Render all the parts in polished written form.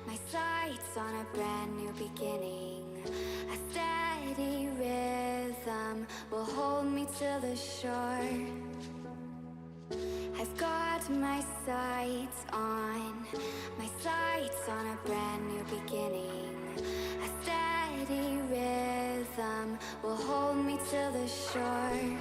my sights on a brand new beginning. A steady rhythm will hold me to the shore. I've got my sights on a brand new beginning. A steady rhythm will hold me to the shore.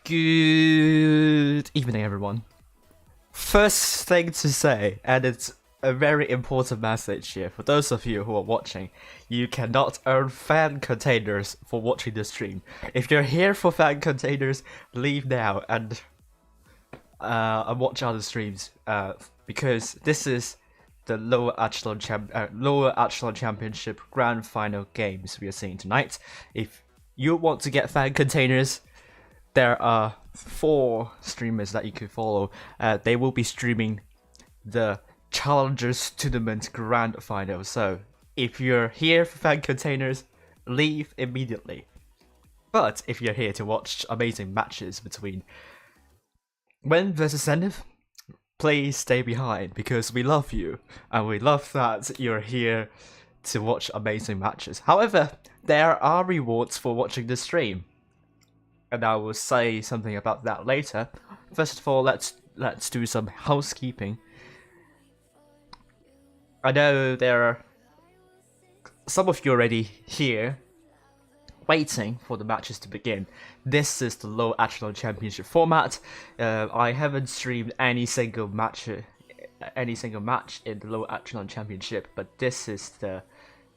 Good evening, everyone. First thing to say, and it's a very important message here for those of you who are watching, you cannot earn fan containers for watching the stream. If you're here for fan containers, leave now and watch other streams, because this is the lower echelon championship grand final games we are seeing tonight. If you want to get fan containers, there are 4 streamers that you can follow. They will be streaming the Challengers Tournament Grand Final. So if you're here for fan containers, leave immediately. But if you're here to watch amazing matches between W1N versus ZNTH, please stay behind, because we love you and we love that you're here to watch amazing matches. However, there are rewards for watching the stream, and I will say something about that later. First of all, let's do some housekeeping. I know there are some of you already here waiting for the matches to begin. This is the low echelon championship format. I haven't streamed any single match in the low echelon championship, but this is the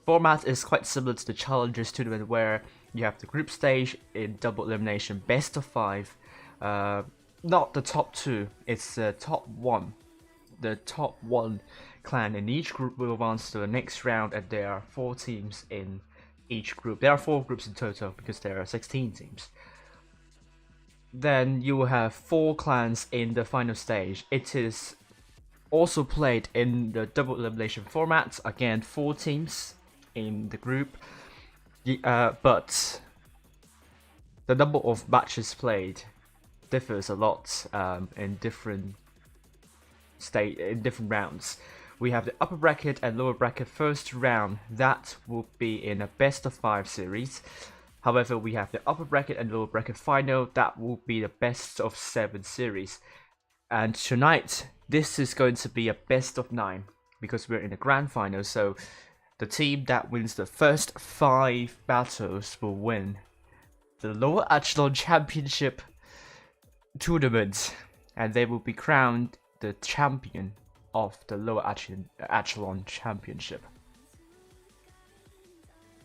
format. Is quite similar to the Challengers Tournament, where you have the group stage in double elimination, best of 5. Not the top 2, it's the top 1. The top 1 clan in each group will advance to the next round, and there are 4 teams in each group. There are 4 groups in total because there are 16 teams. Then you will have 4 clans in the final stage. It is also played in the double elimination format. Again, 4 teams in the group. But the number of matches played differs a lot in different rounds. We have the upper bracket and lower bracket first round. That will be in a best of 5 series. However, we have the upper bracket and lower bracket final. That will be the best of 7 series. And tonight, this is going to be a best of 9 because we're in the grand final. So the team that wins the first 5 battles will win the lower echelon championship tournament, and they will be crowned the champion of the lower echelon championship.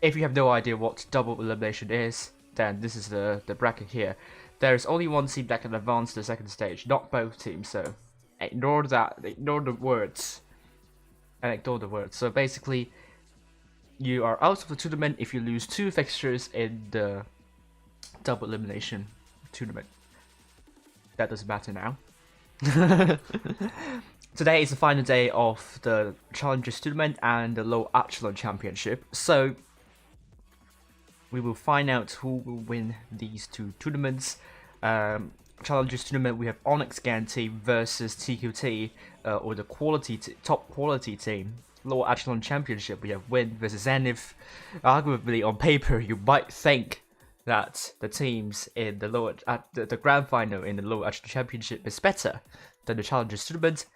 If you have no idea what double elimination is, then this is the bracket here. There is only one team that can advance to the second stage, not both teams, so ignore that, ignore the words. So basically, you are out of the tournament if you lose 2 fixtures in the double elimination tournament. That doesn't matter now. Today is the final day of the Challengers Tournament and the Low Echelon Championship, so we will find out who will win these 2 tournaments. Challengers Tournament, we have Onyx Ganti versus TQT, or the top quality team. Lower Echelon Championship, we have W1N versus ZNTH. Arguably, on paper, you might think that the teams in the the grand final in the Lower Echelon Championship is better than the Challengers Tournament.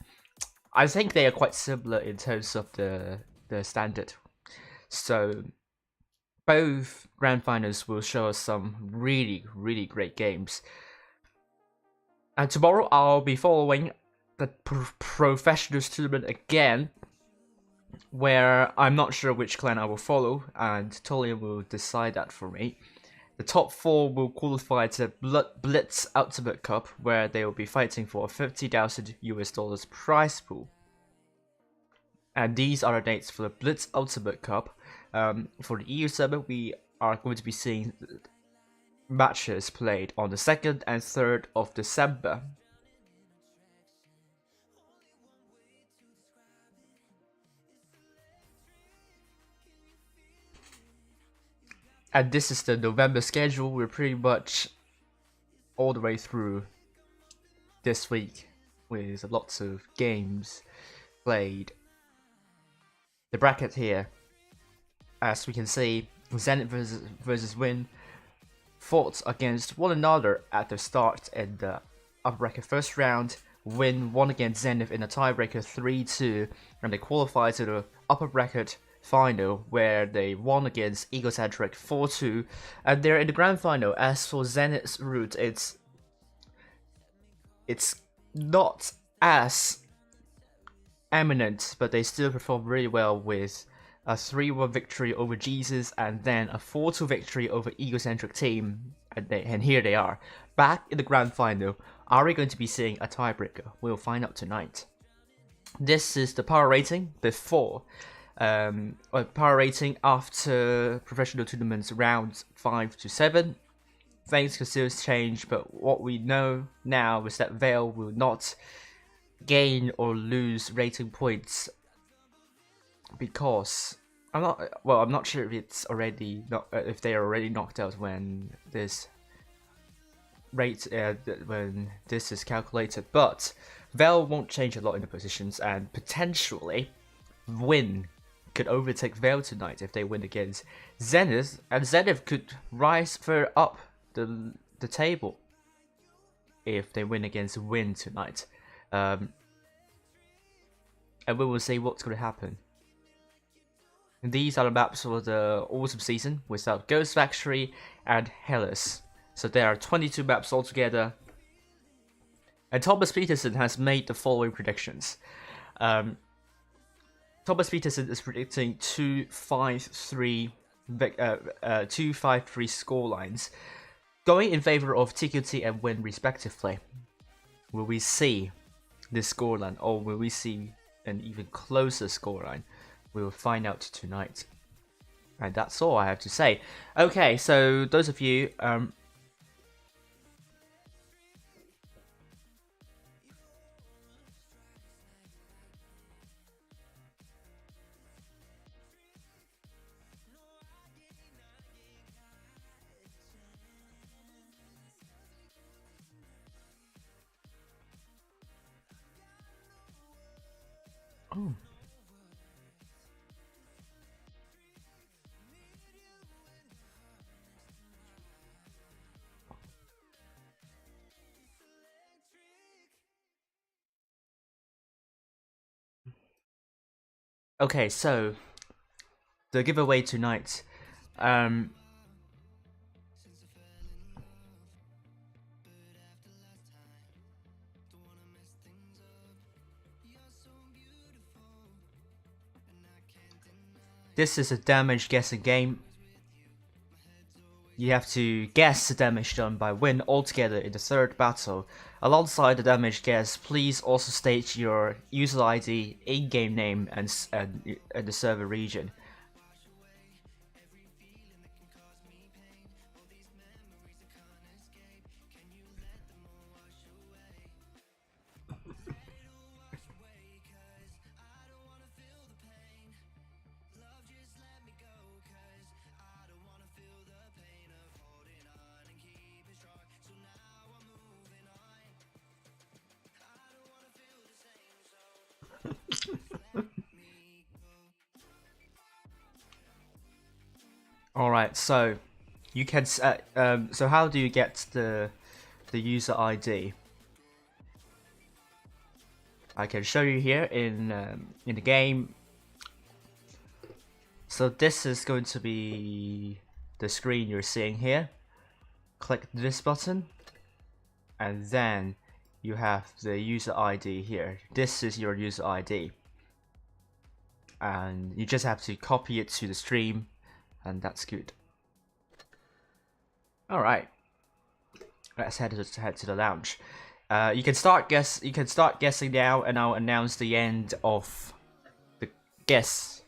I think they are quite similar in terms of the standard. So both grand finals will show us some really, really great games. And tomorrow I'll be following the Professionals Tournament again, where I'm not sure which clan I will follow, and Tolian will decide that for me. The top 4 will qualify to Blitz Ultimate Cup, where they will be fighting for a $50,000 prize pool. And these are the dates for the Blitz Ultimate Cup. For the EU server, we are going to be seeing matches played on the 2nd and 3rd of December. And this is the November schedule. We're pretty much all the way through this week with lots of games played. The bracket here, as we can see, ZNTH versus W1N fought against one another at the start in the upper bracket first round. W1N won against ZNTH in a tiebreaker 3-2, and they qualified to the upper bracket final, where they won against Egocentric 4-2, and they're in the grand final. As for ZNTH's route, it's not as eminent, but they still performed really well with a 3-1 victory over Jesus and then a 4-2 victory over Egocentric Team. And here they are, back in the grand final. Are we going to be seeing a tiebreaker? We'll find out tonight. This is the power rating before, power rating after professional tournaments rounds 5 to 7. Things can still change, but what we know now is that Veil will not gain or lose rating points because I'm not sure if it's already if they are already knocked out when this when this is calculated, but Veil won't change a lot in the positions, and potentially Win could overtake Veil tonight if they win against Zenith, and Zenith could rise further up the table if they win against Win tonight. And we will see what's going to happen. And these are the maps for the autumn season without Ghost Factory and Hellas. So there are 22 maps altogether. And Thomas Peterson has made the following predictions. Thomas Peterson is predicting 2-5-3 score lines, going in favor of TQT and Win respectively. Will we see this scoreline, or will we see an even closer scoreline? We will find out tonight. And that's all I have to say. Okay, so those of you okay, so the giveaway tonight. This is a damage guessing game. You have to guess the damage done by Win altogether in the third battle. Alongside the damage guess, please also state your user ID, in-game name, and the server region. Alright, so you can so how do you get the user ID? I can show you here in the game. So this is going to be the screen you're seeing here. Click this button, and then you have the user ID here. This is your user ID, and you just have to copy it to the stream, and that's good. All right, let's head to the lounge. You can start guessing now, and I'll announce the end of the guess.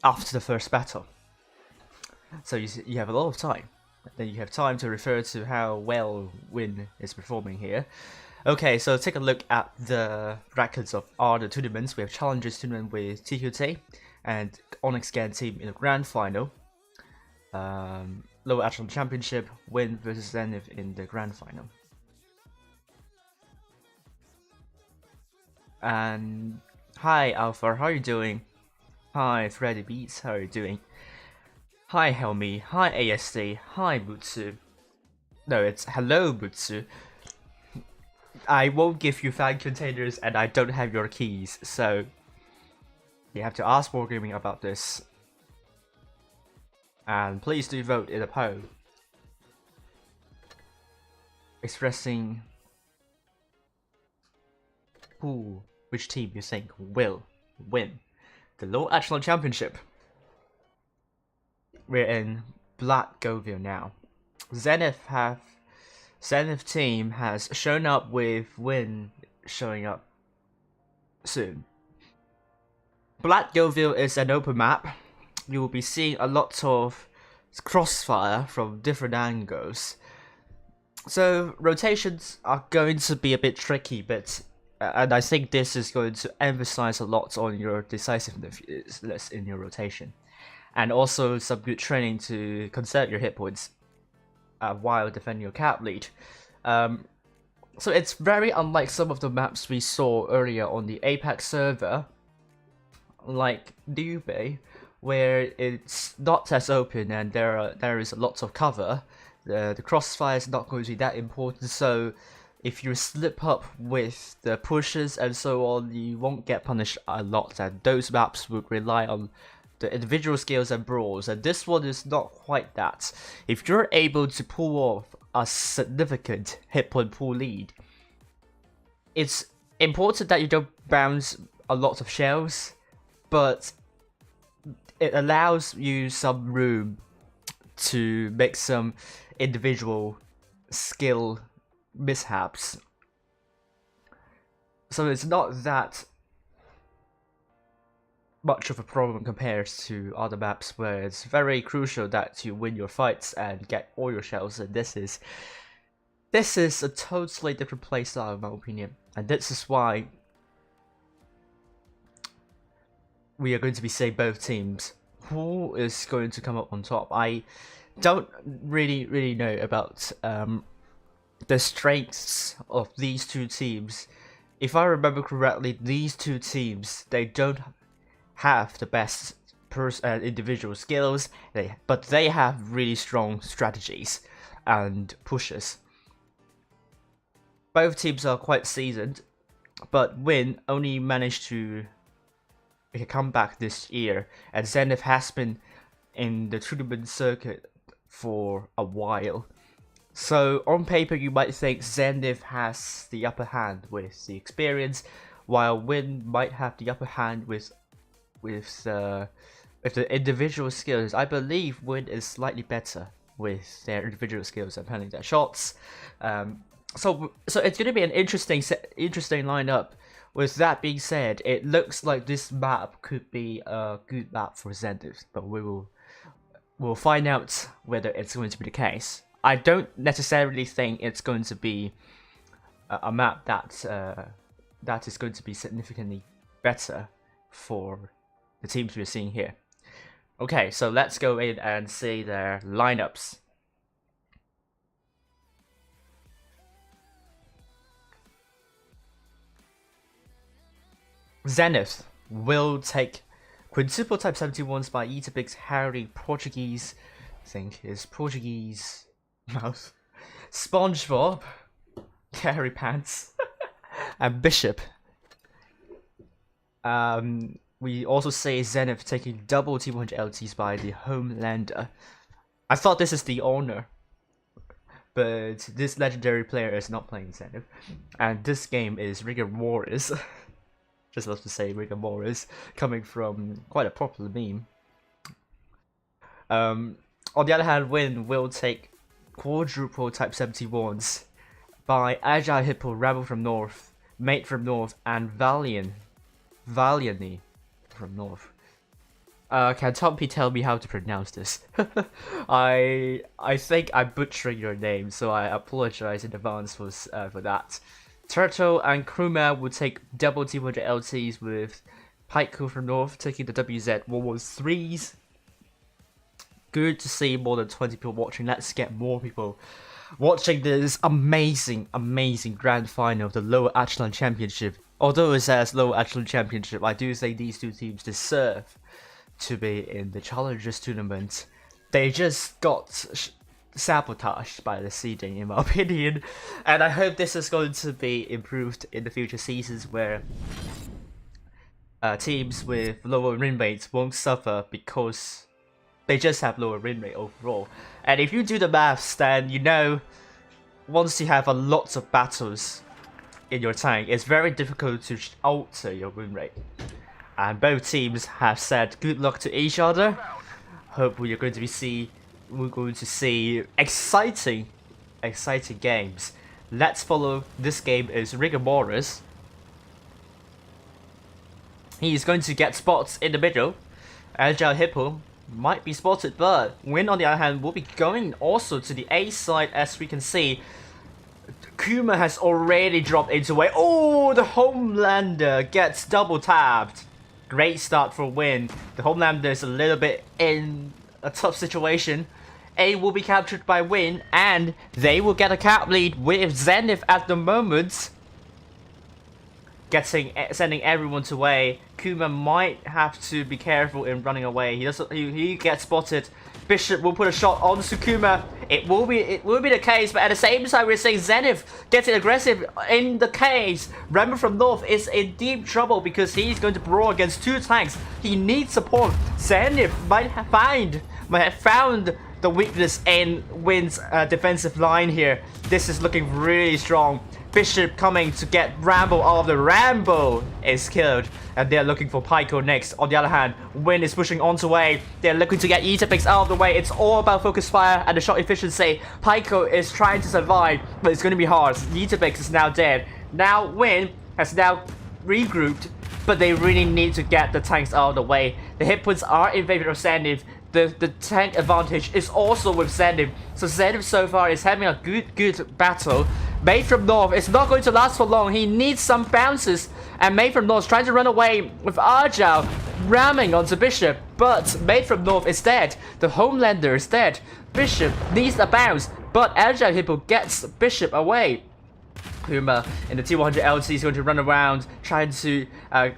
After the first battle. So you have a lot of time. Then you have time to refer to how well Win is performing here. Okay, so take a look at the brackets of all the tournaments. We have Challengers tournament with TQT and Onyx Gan team in the grand final. Lower Echelon Championship, Win versus Zenith in the grand final. And hi Alpha, how are you doing? Hi Freddy Beats, how are you doing? Hi Helmi, hi ASD, hi Butsu. No, it's hello Butsu. I won't give you fan containers and I don't have your keys, so you have to ask Wargaming about this. And please do vote in a poll. expressing which team you think will win the low echelon championship. We're in Black Govil now. Zenith team has shown up with Win showing up soon. Black Govil is an open map. You will be seeing a lot of crossfire from different angles. So rotations are going to be a bit tricky, but and I think this is going to emphasize a lot on your decisiveness in your rotation, and also some good training to conserve your hit points while defending your cap lead. So it's very unlike some of the maps we saw earlier on the Apex server, like Dubé, where it's not as open and there is lots of cover. The crossfire is not going to be that important, so if you slip up with the pushes and so on, you won't get punished a lot, and those maps would rely on the individual skills and brawls, and this one is not quite that. If you're able to pull off a significant hit point pool lead, it's important that you don't bounce a lot of shells, but it allows you some room to make some individual skill mishaps. So it's not that much of a problem compared to other maps where it's very crucial that you win your fights and get all your shells, and this is a totally different playstyle in my opinion, and this is why we are going to be seeing both teams. Who is going to come up on top? I don't really know about the strengths of these two teams. If I remember correctly, these two teams, they don't have the best individual skills, but they have really strong strategies and pushes. Both teams are quite seasoned, but Win only managed to make a comeback this year, and Zenith has been in the tournament circuit for a while. So on paper you might think Zenith has the upper hand with the experience, while Win might have the upper hand with the individual skills. I believe Win is slightly better with their individual skills and planning their shots. So it's going to be an interesting lineup. With that being said, it looks like this map could be a good map for Zenith, but we'll find out whether it's going to be the case. I don't necessarily think it's going to be a map that is going to be significantly better for the teams we're seeing here. Okay, so let's go in and see their lineups. Zenith will take quintuple type 71s by Etabix Harry Portuguese, I think his Portuguese mouth, SpongeBob, Harry Pants, and Bishop. We also see Zenith taking double T100 LTs by the Homelander. I thought this is the Honor, but this legendary player is not playing Zenith, and this game is Rigor Mortis. Just love to say Rigor Mortis, coming from quite a popular meme. On the other hand, Win will take quadruple type 71s by Agile Hippo, Rebel from North, Mate from North, and Valiantly from North. Can Tompi tell me how to pronounce this? I think I'm butchering your name, so I apologize in advance for that. Turtle and Kruma will take double T100 LTs with Paiku from North taking the WZ113s. Good to see more than 20 people watching. Let's get more people watching this amazing grand final of the Lower Echelon Championship. Although it says Lower Echelon Championship, I do think these two teams deserve to be in the Challengers tournament. They just got sabotaged by the seeding, in my opinion, and I hope this is going to be improved in the future seasons, where teams with lower win rates won't suffer because they just have lower win rate overall. And if you do the maths, then you know once you have a lot of battles in your tank, it's very difficult to alter your win rate. And both teams have said good luck to each other. Hope we're going to see exciting games. Let's follow. This game is Rigor Morris. He's going to get spots in the middle. Agile Hippo might be spotted, but Win on the other hand will be going also to the A side. As we can see, Kuma has already dropped into way. Oh, the Homelander gets double tapped. Great start for Win. The Homelander is a little bit in a tough situation. A will be captured by Win, and they will get a cap lead with Zenith at the moment. Sending everyone to way. Kuma might have to be careful in running away. He gets spotted. Bishop will put a shot on Kuma. It will be the case, but at the same time we're seeing Zenith getting aggressive in the case. Rambo from North is in deep trouble because he's going to brawl against two tanks. He needs support. Zenith might have found the weakness in Win's defensive line here. This is looking really strong. Bishop coming to get Rambo out of the Rambo is killed, and they're looking for Pyko next. On the other hand, Win is pushing onto way. They're looking to get Etapix out of the way. It's all about focus fire and the shot efficiency. Pyko is trying to survive, but it's going to be hard. Etapix is now dead. Now Win has now regrouped, but they really need to get the tanks out of the way. The hit points are in favor of Zenith. The tank advantage is also with Zenith. So Zenith so far is having a good battle. Made from North is not going to last for long. He needs some bounces. And Made from North is trying to run away with Agile ramming onto Bishop. But Made from North is dead. The Homelander is dead. Bishop needs a bounce. But Agile Hippo gets Bishop away. Kuma in the T100 LT is going to run around trying to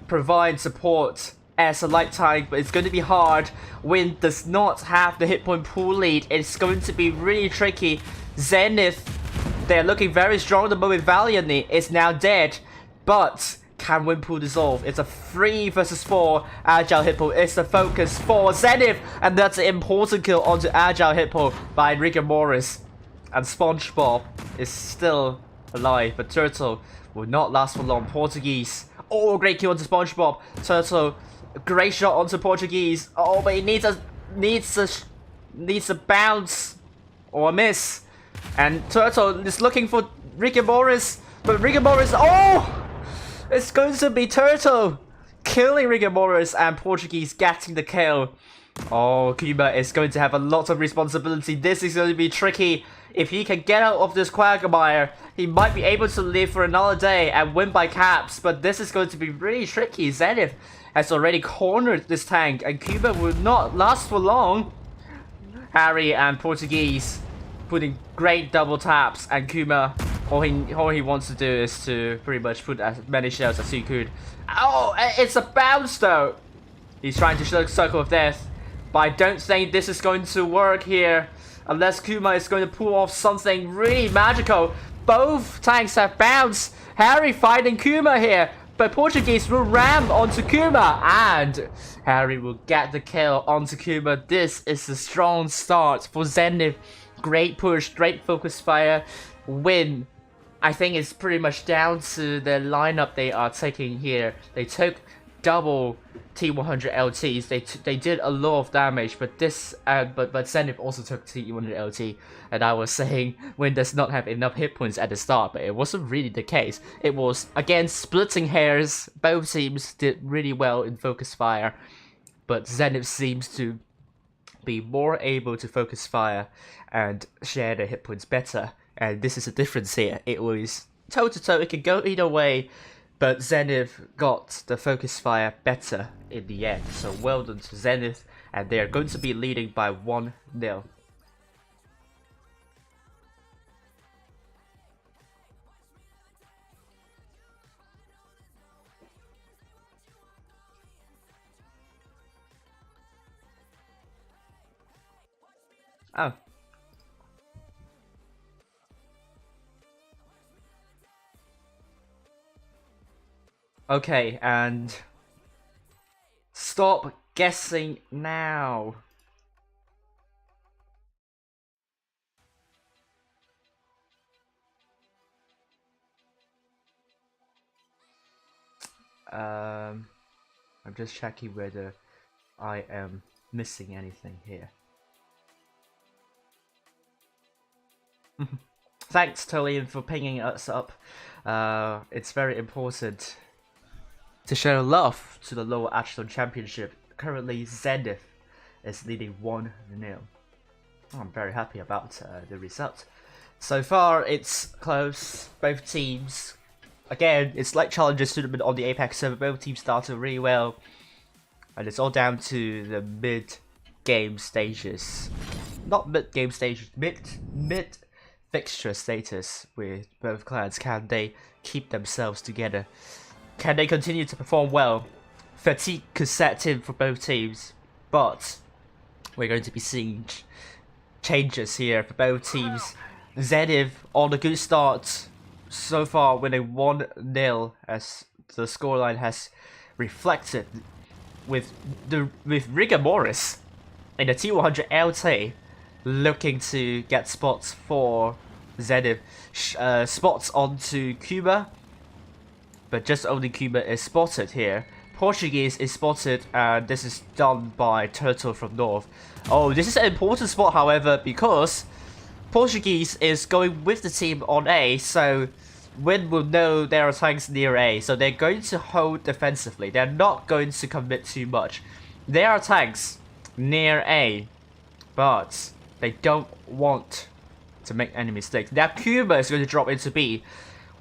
provide support as a light tank, but it's going to be hard. Win does not have the hit point pool lead. It's going to be really tricky. Zenith, they're looking very strong at the moment. Valiantly is now dead, but can Win pull this off? It's a 3 versus 4. Agile Hippo is the focus for Zenith, and that's an important kill onto Agile Hippo by Rigor Morris. And SpongeBob is still alive, but Turtle will not last for long. Portuguese, oh, great kill onto SpongeBob. Turtle, great shot onto Portuguese. Oh, but he needs a bounce or a miss. And Turtle is looking for Rigor Morris, but Rigor Morris, oh, it's going to be Turtle killing Rigor Morris and Portuguese getting the kill. Oh, Kuma is going to have a lot of responsibility. This is going to be tricky. If he can get out of this quagmire, he might be able to live for another day and win by caps, but this is going to be really tricky. Zenith has already cornered this tank, and Kuma will not last for long. Harry and Portuguese putting great double taps, and Kuma, all he wants to do is to pretty much put as many shells as he could. Oh, it's a bounce though. He's trying to show Circle of Death, but I don't think this is going to work here. Unless Kuma is going to pull off something really magical. Both tanks have bounced. Harry fighting Kuma here, but Portuguese will ram onto Kuma, and Harry will get the kill onto Kuma. This is a strong start for Zenith. Great push, great focus fire. Win, I think it's pretty much down to the lineup they are taking here. They took double T100 LTs. They did a lot of damage, but this but Zenith also took T100 LT, and I was saying Win does not have enough hit points at the start, but it wasn't really the case. It was again splitting hairs. Both teams did really well in focus fire, but Zenith seems to be more able to focus fire and share their hit points better, and this is a difference here. It was toe to toe. It could go either way, but Zenith got the focus fire better in the end. So well done to Zenith, and they are going to be leading by 1-0. Oh. Okay, and stop guessing now. I'm just checking whether I am missing anything here. Thanks, Tolian, for pinging us up. It's very important to show love to the lower Echelon Championship. Currently, ZNTH is leading 1-0. I'm very happy about the result. So far, it's close. Both teams, again, it's like Challengers Tournament on the Apex server. Both teams started really well, and it's all down to the mid-game stages. Not mid-game stages, mid fixture status with both clans. Can they keep themselves together? Can they continue to perform well? Fatigue could set in for both teams, but we're going to be seeing changes here for both teams. ZNTH on a good start so far, winning 1-0 as the scoreline has reflected, with Rigor Morris in the T100 LT looking to get spots for ZNTH. Spots onto Cuba, but just only Cuba is spotted here. Portuguese is spotted, and this is done by Turtle from North. Oh, this is an important spot, however, because Portuguese is going with the team on A, so Win will know there are tanks near A, so they're going to hold defensively. They're not going to commit too much. There are tanks near A, but they don't want to make any mistakes. Now Cuba is going to drop into B.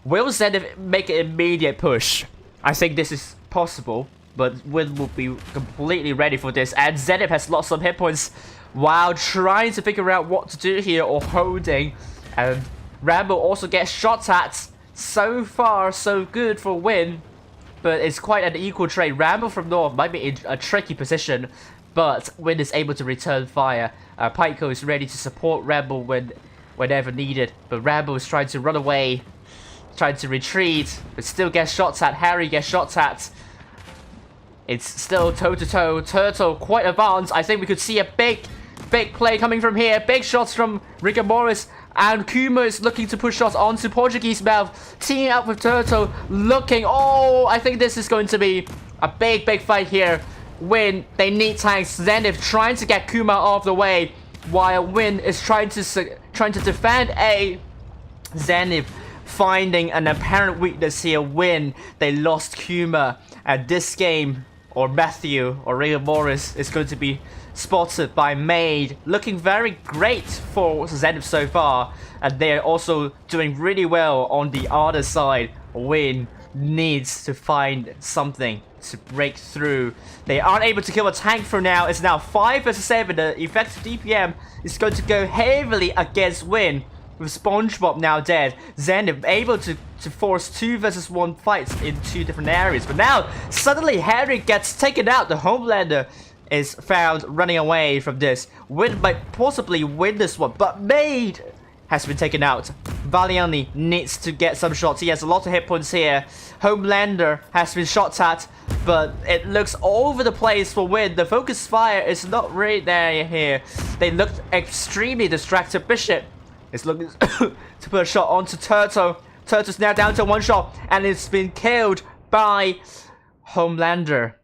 Will ZNTH make an immediate push? I think this is possible, but Win will be completely ready for this, and ZNTH has lost some hit points while trying to figure out what to do here, or holding, and Rambo also gets shot at. So far, so good for Win, but it's quite an equal trade. Rambo from North might be in a tricky position, but Win is able to return fire. Pyko is ready to support Rambo whenever needed, but Rambo is trying to run away, trying to retreat, but still gets shots at. Harry gets shots at. It's still toe-to-toe. Turtle quite advanced. I think we could see a big play coming from here. Big shots from Rigor Morris. And Kuma is looking to push shots onto Portuguese Mouth. Teaming up with Turtle. Looking. Oh, I think this is going to be a big fight here. Win. They need tanks. ZNTH trying to get Kuma off the way, while Win is trying to defend A. ZNTH finding an apparent weakness here. Win. They lost Kuma. And this game, or Matthew, or Rigor Morris is going to be spotted by Maid, looking very great for ZNTH so far, and they're also doing really well on the other side. Win needs to find something to break through. They aren't able to kill a tank for now. It's now 5 versus 7. The effective DPM is going to go heavily against Win, with SpongeBob now dead. ZNTH able to force 2 versus 1 fights in 2 different areas, but now suddenly Harry gets taken out. The Homelander is found running away from this. Win might possibly win this one, but Maid has been taken out. Valiantly needs to get some shots. He has a lot of hit points here. Homelander has been shot at, but it looks all over the place for Win. The focus fire is not really there here. They looked extremely distracted. Bishop is looking to put a shot onto Turtle. Turtle's now down to 1 shot, and it's been killed by Homelander.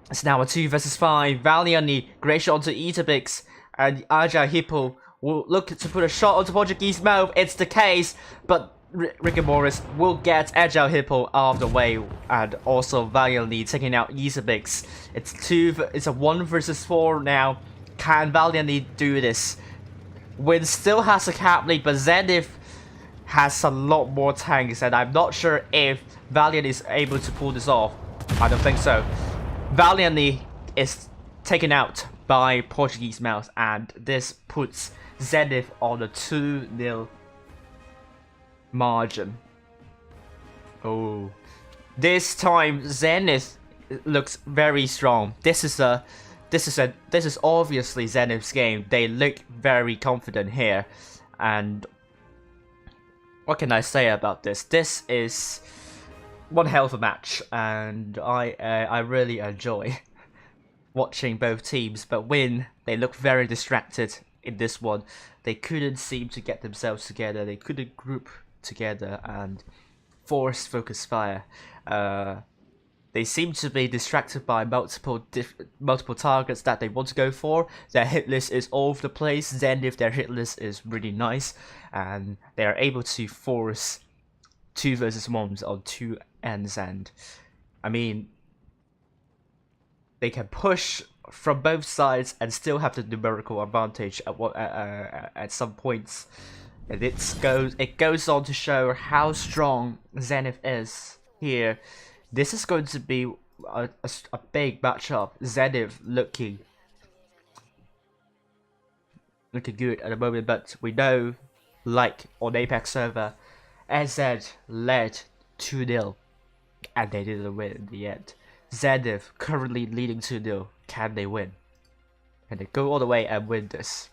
It's now a 2 versus 5. Valiantly great shot onto Etabix, and Agile Hippo will look to put a shot onto Portuguese Mouth. It's the case, but Rigor Morris will get Agile Hippo out of the way, and also Valiantly taking out Etabix. It's a 1 versus 4 now. Can Valiantly do this? Win still has a cap lead, but ZNTH has a lot more tanks, and I'm not sure if Valiant is able to pull this off. I don't think so. Valiantly is taken out by Portuguese Mouse, and this puts ZNTH on a 2-0 margin. Oh, this time ZNTH looks very strong. This is obviously ZNTH's game. They look very confident here, and what can I say about this? This is one hell of a match, and I really enjoy watching both teams. But Win, they look very distracted in this one. They couldn't seem to get themselves together. They couldn't group together and force focus fire. They seem to be distracted by multiple targets that they want to go for. Their hit list is all over the place. ZNTH, their hit list is really nice, and they are able to force 2 versus 1s on 2 ends. And I mean, they can push from both sides and still have the numerical advantage at some points. And it goes on to show how strong ZNTH is here. This is going to be a big matchup. ZNTH looking good at the moment, but we know, like on Apex server, SZ led 2-0, and they didn't win in the end. ZNTH currently leading 2-0. Can they win? Can they go all the way and win this?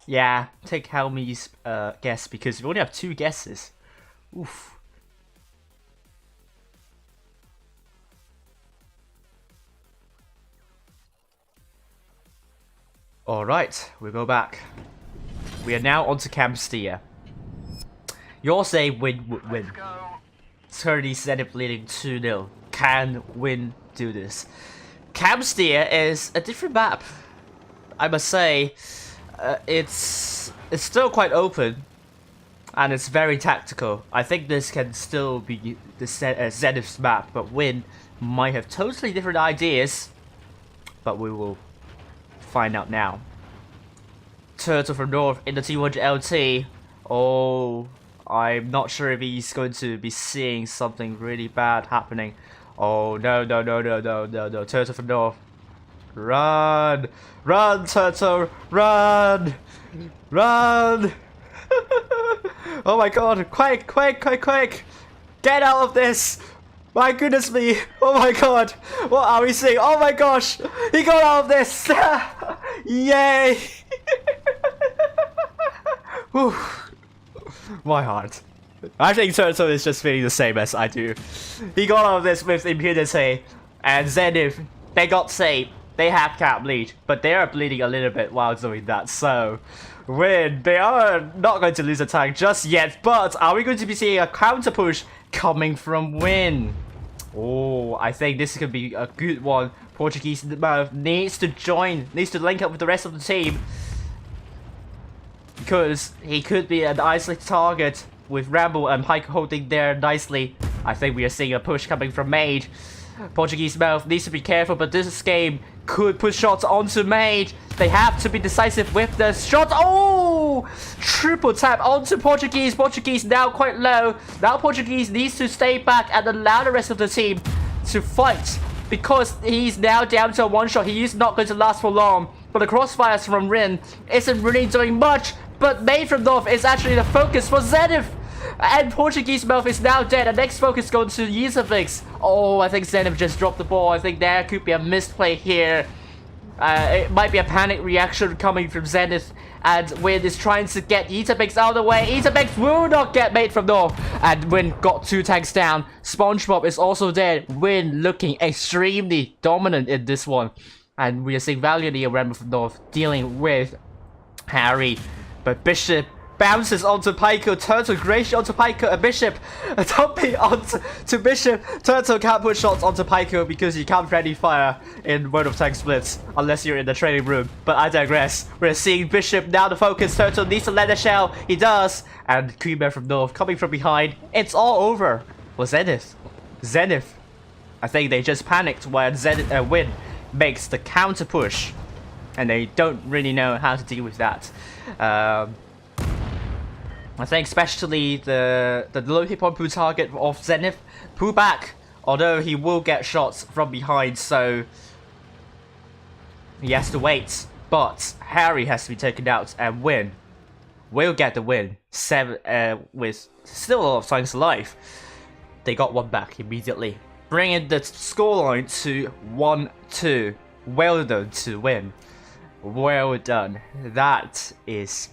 Yeah, take Helmi's guess, because we only have 2 guesses. Oof. Alright, we go back. We are now on to Camsteer. You're saying Win would win. 30 ZNTH leading 2-0. Can Win do this? Camsteer is a different map, I must say. It's still quite open, and it's very tactical. I think this can still be the ZNTH's map, but Win might have totally different ideas. But we will find out now. Turtle from North in the T100 LT. Oh, I'm not sure if he's going to be seeing something really bad happening. Oh no, Turtle from North. Run! Run, Turtle! Run! Run! Oh my god! Quick! Get out of this! My goodness me! Oh my god! What are we seeing? Oh my gosh! He got out of this! Yay! Whew. My heart. I think Turtle is just feeling the same as I do. He got out of this with impunity, and ZNTH, they got saved. They have cap lead, but they are bleeding a little bit while doing that, so Win, they are not going to lose a tank just yet, but are we going to be seeing a counter push coming from Win? Oh, I think this could be a good one. Portuguese needs to join, needs to link up with the rest of the team, because he could be an isolated target with Ramble and Pike holding there nicely. I think we are seeing a push coming from Made. Portuguese Mouth needs to be careful, but this game could put shots onto Made. They have to be decisive with the shot. Oh! Triple tap onto Portuguese. Portuguese now quite low. Now Portuguese needs to stay back and allow the rest of the team to fight, because he's now down to a one shot. He is not going to last for long. But the crossfires from Rin isn't really doing much. But Made from North is actually the focus for ZNTH. And Portuguese Mouth is now dead. And next focus going to Yusufix. Oh, I think ZNTH just dropped the ball. I think there could be a misplay here. It might be a panic reaction coming from ZNTH. And Win is trying to get Yusufix out of the way. Yusufix will not get Made from North. And Win got 2 tanks down. SpongeBob is also dead. Win looking extremely dominant in this one. And we are seeing Valiantly and Ramble from North dealing with Harry. But Bishop bounces onto Pico. Turtle Gracie onto Pico. A Bishop dumping onto Bishop. Turtle can't put shots onto Pico because you can't friendly fire in World of Tanks Blitz unless you're in the training room. But I digress. We're seeing Bishop now the focus. Turtle needs to let a shell. He does. And Creamer from North coming from behind. It's all over for ZNTH. ZNTH. I think they just panicked when Win makes the counter push. And they don't really know how to deal with that. I think especially the low hit point Poo target of ZNTH. Poo back, although he will get shots from behind, so he has to wait. But Harry has to be taken out, and Win will get the win. 7 with still a lot of tanks alive. They got one back immediately. bringing the scoreline to 1-2. Well done to win. Well done. That is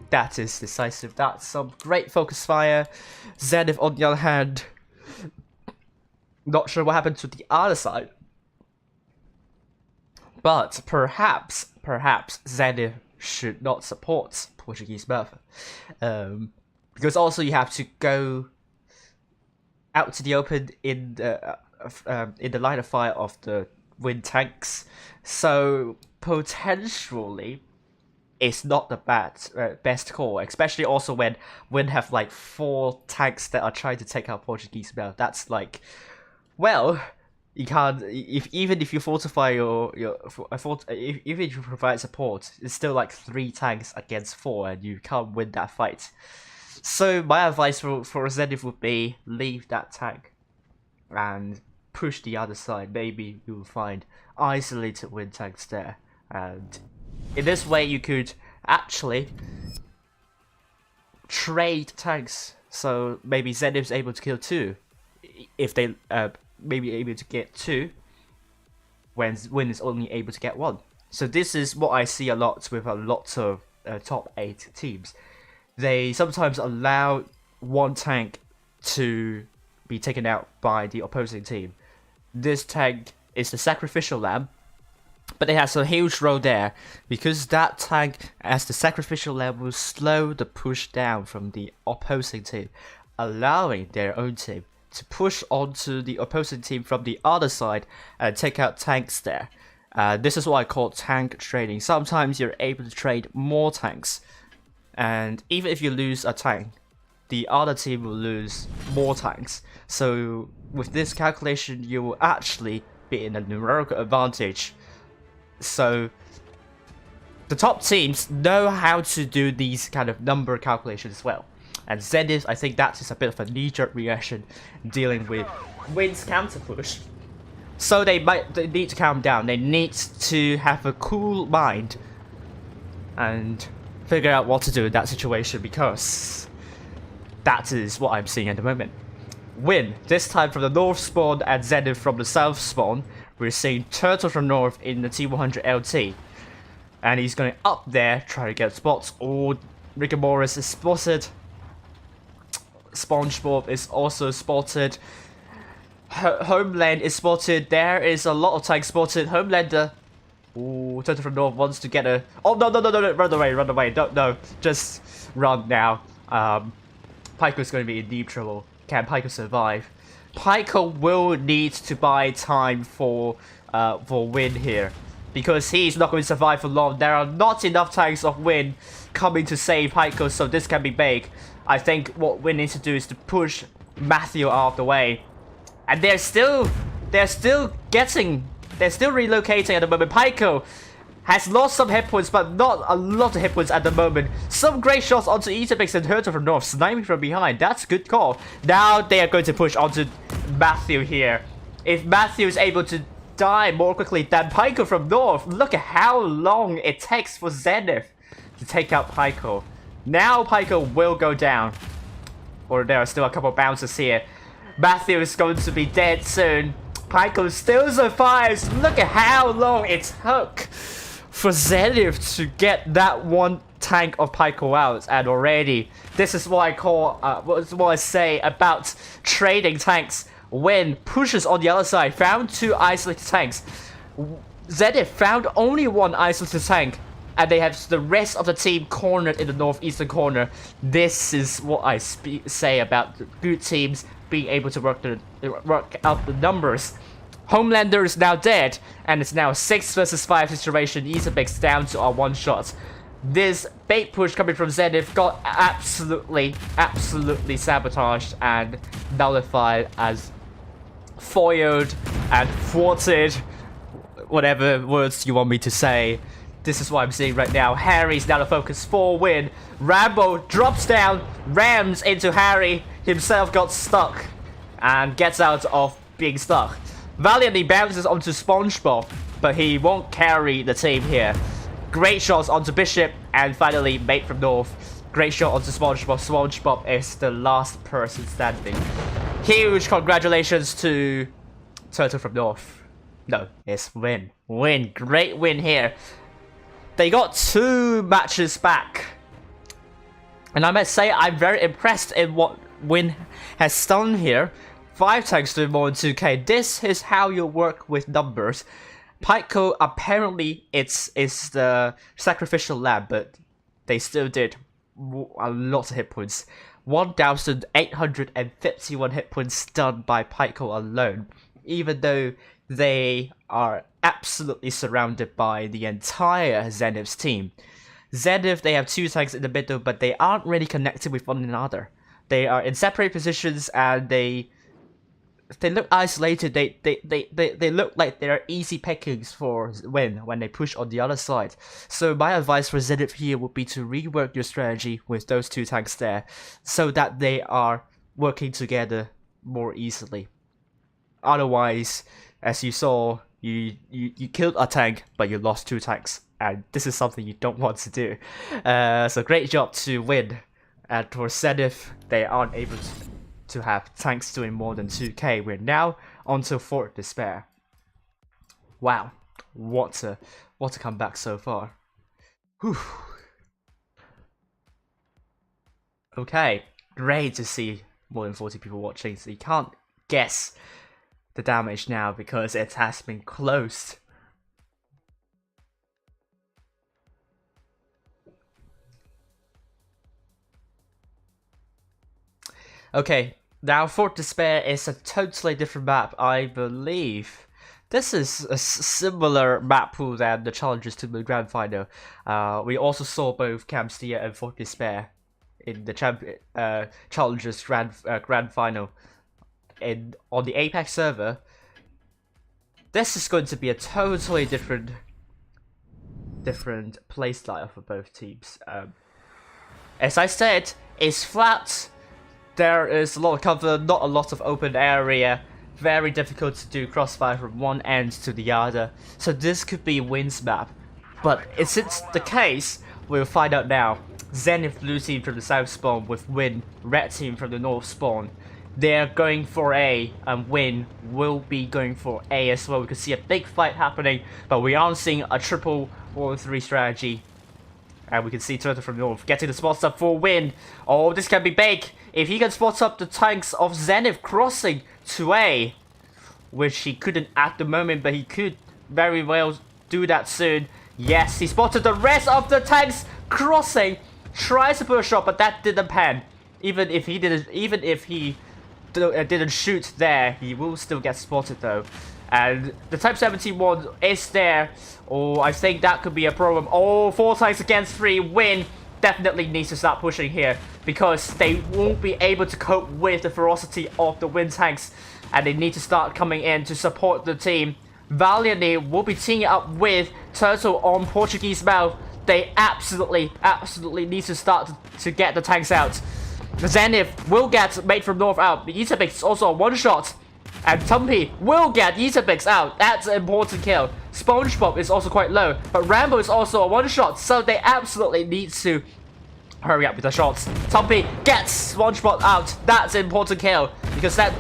decisive. That's some great focus fire. ZNTH on the other hand, not sure what happened to the other side. But perhaps ZNTH should not support Portuguese Bertha. Because also you have to go out to the open in the line of fire of the Win tanks. So potentially it's not the best call, especially also when WIN have like 4 tanks that are trying to take out Portuguese Bertha. That's like, well, you can't, even if you fortify even if you provide support, it's still like 3 tanks against 4 and you can't win that fight. So my advice for ZNTH would be leave that tank and push the other side. Maybe you will find isolated WIN tanks there, and in this way you could actually trade tanks. So maybe ZNTH is able to kill 2 if they maybe able to get 2 when WIN is only able to get 1. So this is what I see a lot with a lot of top 8 teams. They sometimes allow 1 tank to be taken out by the opposing team. This tank is the sacrificial lamb, but it has a huge role there because that tank as the sacrificial lamb will slow the push down from the opposing team, allowing their own team to push onto the opposing team from the other side and take out tanks there. This is what I call tank trading. Sometimes you're able to trade more tanks, and even if you lose a tank, the other team will lose more tanks. So with this calculation, you will actually be in a numerical advantage. So the top teams know how to do these kind of number calculations as well. And ZNTH, I think that is a bit of a knee-jerk reaction dealing with WIN's counter push. So they need to calm down. They need to have a cool mind and figure out what to do in that situation, because that is what I'm seeing at the moment. WIN, this time from the north spawn and ZNTH from the south spawn. We're seeing Turtle from north in the T100 LT. And he's going up there, trying to get spots. Oh, Rigor Morris is spotted. SpongeBob is also spotted. Homeland is spotted. There is a lot of tanks spotted. Homelander. Ooh, Turtle from north wants to get a... Oh, no, run away. No, just run now. Pyko's going to be in deep trouble. Can Pyko survive? Pyko will need to buy time for WIN here, because he's not going to survive for long. There are not enough tanks of WIN coming to save Pyko, so this can be big. I think what WIN needs to do is to push Matthew out of the way. And they're still relocating at the moment. Pyko has lost some hit points, but not a lot of hit points at the moment. Some great shots onto Eaterbix and Turtle from north, sniping from behind. That's a good call. Now they are going to push onto Matthew here. If Matthew is able to die more quickly than Pyko from north, look at how long it takes for ZNTH to take out Pyko. Now Pyko will go down. Or there are still a couple of bounces here. Matthew is going to be dead soon. Pyko still survives. Look at how long it took for ZNTH to get that 1 tank of Pyko out. And already, this is what I call, what I say about trading tanks. WIN pushes on the other side, found 2 isolated tanks. ZNTH found only 1 isolated tank, and they have the rest of the team cornered in the northeastern corner. This is what I say about good teams being able to work out the numbers. Homelander is now dead, and it's now a 6 versus 5 situation. Eaterbix down to our 1 shot. This bait push coming from ZNTH got absolutely sabotaged and nullified as foiled and thwarted. Whatever words you want me to say. This is what I'm seeing right now. Harry's now the focus for WIN. Rambo drops down, rams into Harry. Himself got stuck and gets out of being stuck. Valiantly bounces onto SpongeBob, but he won't carry the team here. Great shots onto Bishop, and finally Mate from north. Great shot onto SpongeBob. SpongeBob is the last person standing. Huge congratulations to Turtle from North. No, it's Win. Win. Great win here. They got 2 matches back. And I must say, I'm very impressed in what Win has done here. 5 tanks doing more than 2k. This is how you work with numbers. Pyco, apparently, it's the sacrificial lamb, but they still did a lot of hit points. 1,851 hit points done by Pyco alone, even though they are absolutely surrounded by the entire ZNTH team. ZNTH, they have 2 tanks in the middle, but they aren't really connected with one another. They are in separate positions, and they look isolated. They look like they're easy pickings for Win when they push on the other side. So my advice for ZNTH here would be to rework your strategy with those 2 tanks there, so that they are working together more easily. Otherwise, as you saw, you killed a tank, but you lost 2 tanks, and this is something you don't want to do. So great job to Win. And for ZNTH, they aren't able to have tanks doing more than 2k. We're now onto Fort Despair. Wow, what a comeback so far. Whew. Okay, great to see more than 40 people watching, so you can't guess the damage now because it has been closed. Okay, now Fort Despair is a totally different map, I believe. This is a similar map pool than the Challengers to the Grand Final. We also saw both Camstia and Fort Despair in the Challengers Grand Final on the Apex server. This is going to be a totally different playstyle for both teams. As I said, it's flat. There is a lot of cover, not a lot of open area. Very difficult to do crossfire from one end to the other. So this could be Win's map. But if it's the case, we'll find out now. ZNTH blue team from the south spawn with Win, red team from the north spawn. They're going for A, and Win will be going for A as well. We can see a big fight happening, but we aren't seeing a triple 1-3 strategy. And we can see Turtle from North getting the spots up for Win. Oh, this can be big. If he can spot up the tanks of ZNTH crossing to A, which he couldn't at the moment, but he could very well do that soon. Yes, he spotted the rest of the tanks crossing. Tries to put a shot, but that didn't pan. Even if he didn't shoot there, he will still get spotted though. And the Type 71 is there. Oh, I think that could be a problem. Oh, 4 tanks against 3. Win definitely needs to start pushing here, because they won't be able to cope with the ferocity of the Win tanks, and they need to start coming in to support the team. Valiantly will be teaming up with Turtle on Portuguese Mouth. They absolutely need to start to get the tanks out. ZNTH will get Mate from North out. Etabix is also a one-shot. And Tumpy will get Etabix out. That's an important kill. SpongeBob is also quite low, but Rambo is also a one-shot, so they absolutely need to hurry up with the shots. Tumpy gets SpongeBob out. That's an important kill, because that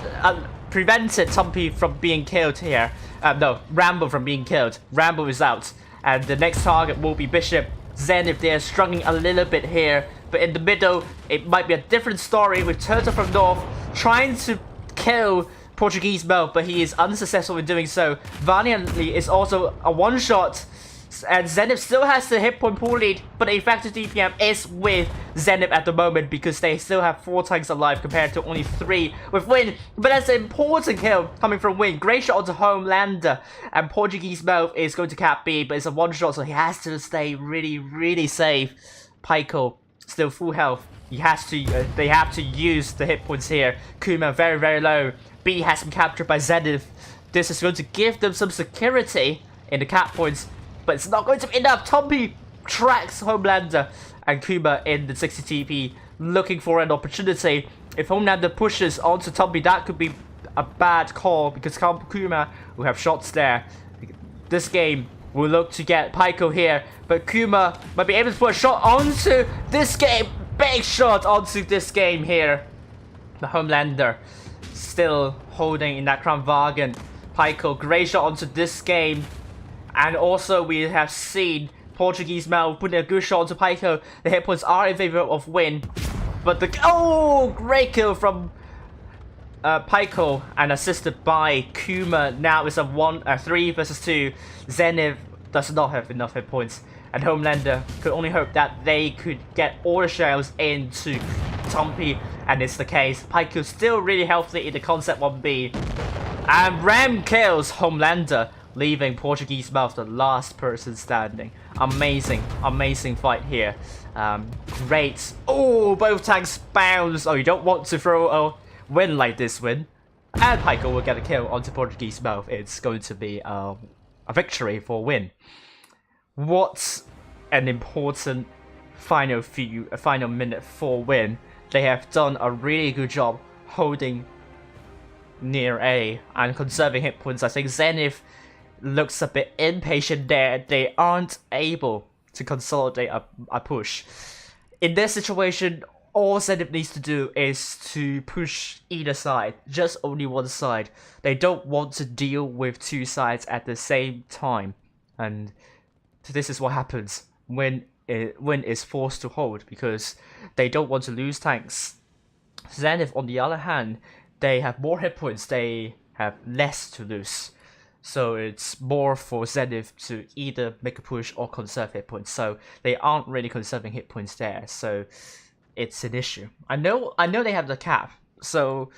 prevented Tumpy from being killed here. No, Rambo from being killed. Rambo is out. And the next target will be Bishop. ZNTH, they're struggling a little bit here, but in the middle, it might be a different story with Turtle from North trying to kill Portuguese Mouth, but he is unsuccessful in doing so. Valiantly is also a one-shot, and ZNTH still has the hit point pool lead, but the effective DPM is with ZNTH at the moment, because they still have 4 tanks alive compared to only 3 with Win. But that's an important kill coming from Win. Great shot onto Homelander, and Portuguese Mouth is going to cap B, but it's a one-shot, so he has to stay really safe. Pyco still full health. He has to. They have to use the hit points here. Kuma very low. B has been captured by ZNTH. This is going to give them some security in the cap points, but it's not going to be enough. Tumpy tracks Homelander, and Kuma in the 60 TP looking for an opportunity. If Homelander pushes onto Tumpy, that could be a bad call, because Kuma will have shots there. This game will look to get Pyco here, but Kuma might be able to put a shot onto this game. Big shot onto this game here. The Homelander still holding in that Crown Wagen. Pyko, great shot onto this game. And also we have seen Portuguese Mel putting a good shot onto Pyko. The hit points are in favor of Win. But the... Oh! Great kill from Pyko and assisted by Kuma. Now it's a 3 versus 2. Zenith does not have enough hit points. And Homelander could only hope that they could get all the shells into Tumpy. And it's the case. Pyko still really healthy in the Concept 1B. And Ram kills Homelander, leaving Portuguese Mouth the last person standing. Amazing, amazing fight here. Great. Oh, both tanks bounce. Oh, you don't want to throw a win like this win. And Pyko will get a kill onto Portuguese Mouth. It's going to be a victory for Win. What an important final minute for Win. They have done a really good job holding near A and conserving hit points. I think Zenith looks a bit impatient there. They aren't able to consolidate a push. In this situation, all Zenith needs to do is to push either side, just only one side. They don't want to deal with two sides at the same time. And this is what happens when Win is forced to hold, because they don't want to lose tanks. Zenith, on the other hand, they have more hit points, they have less to lose. So it's more for Zenith to either make a push or conserve hit points. So they aren't really conserving hit points there. So it's an issue. I know they have the cap. So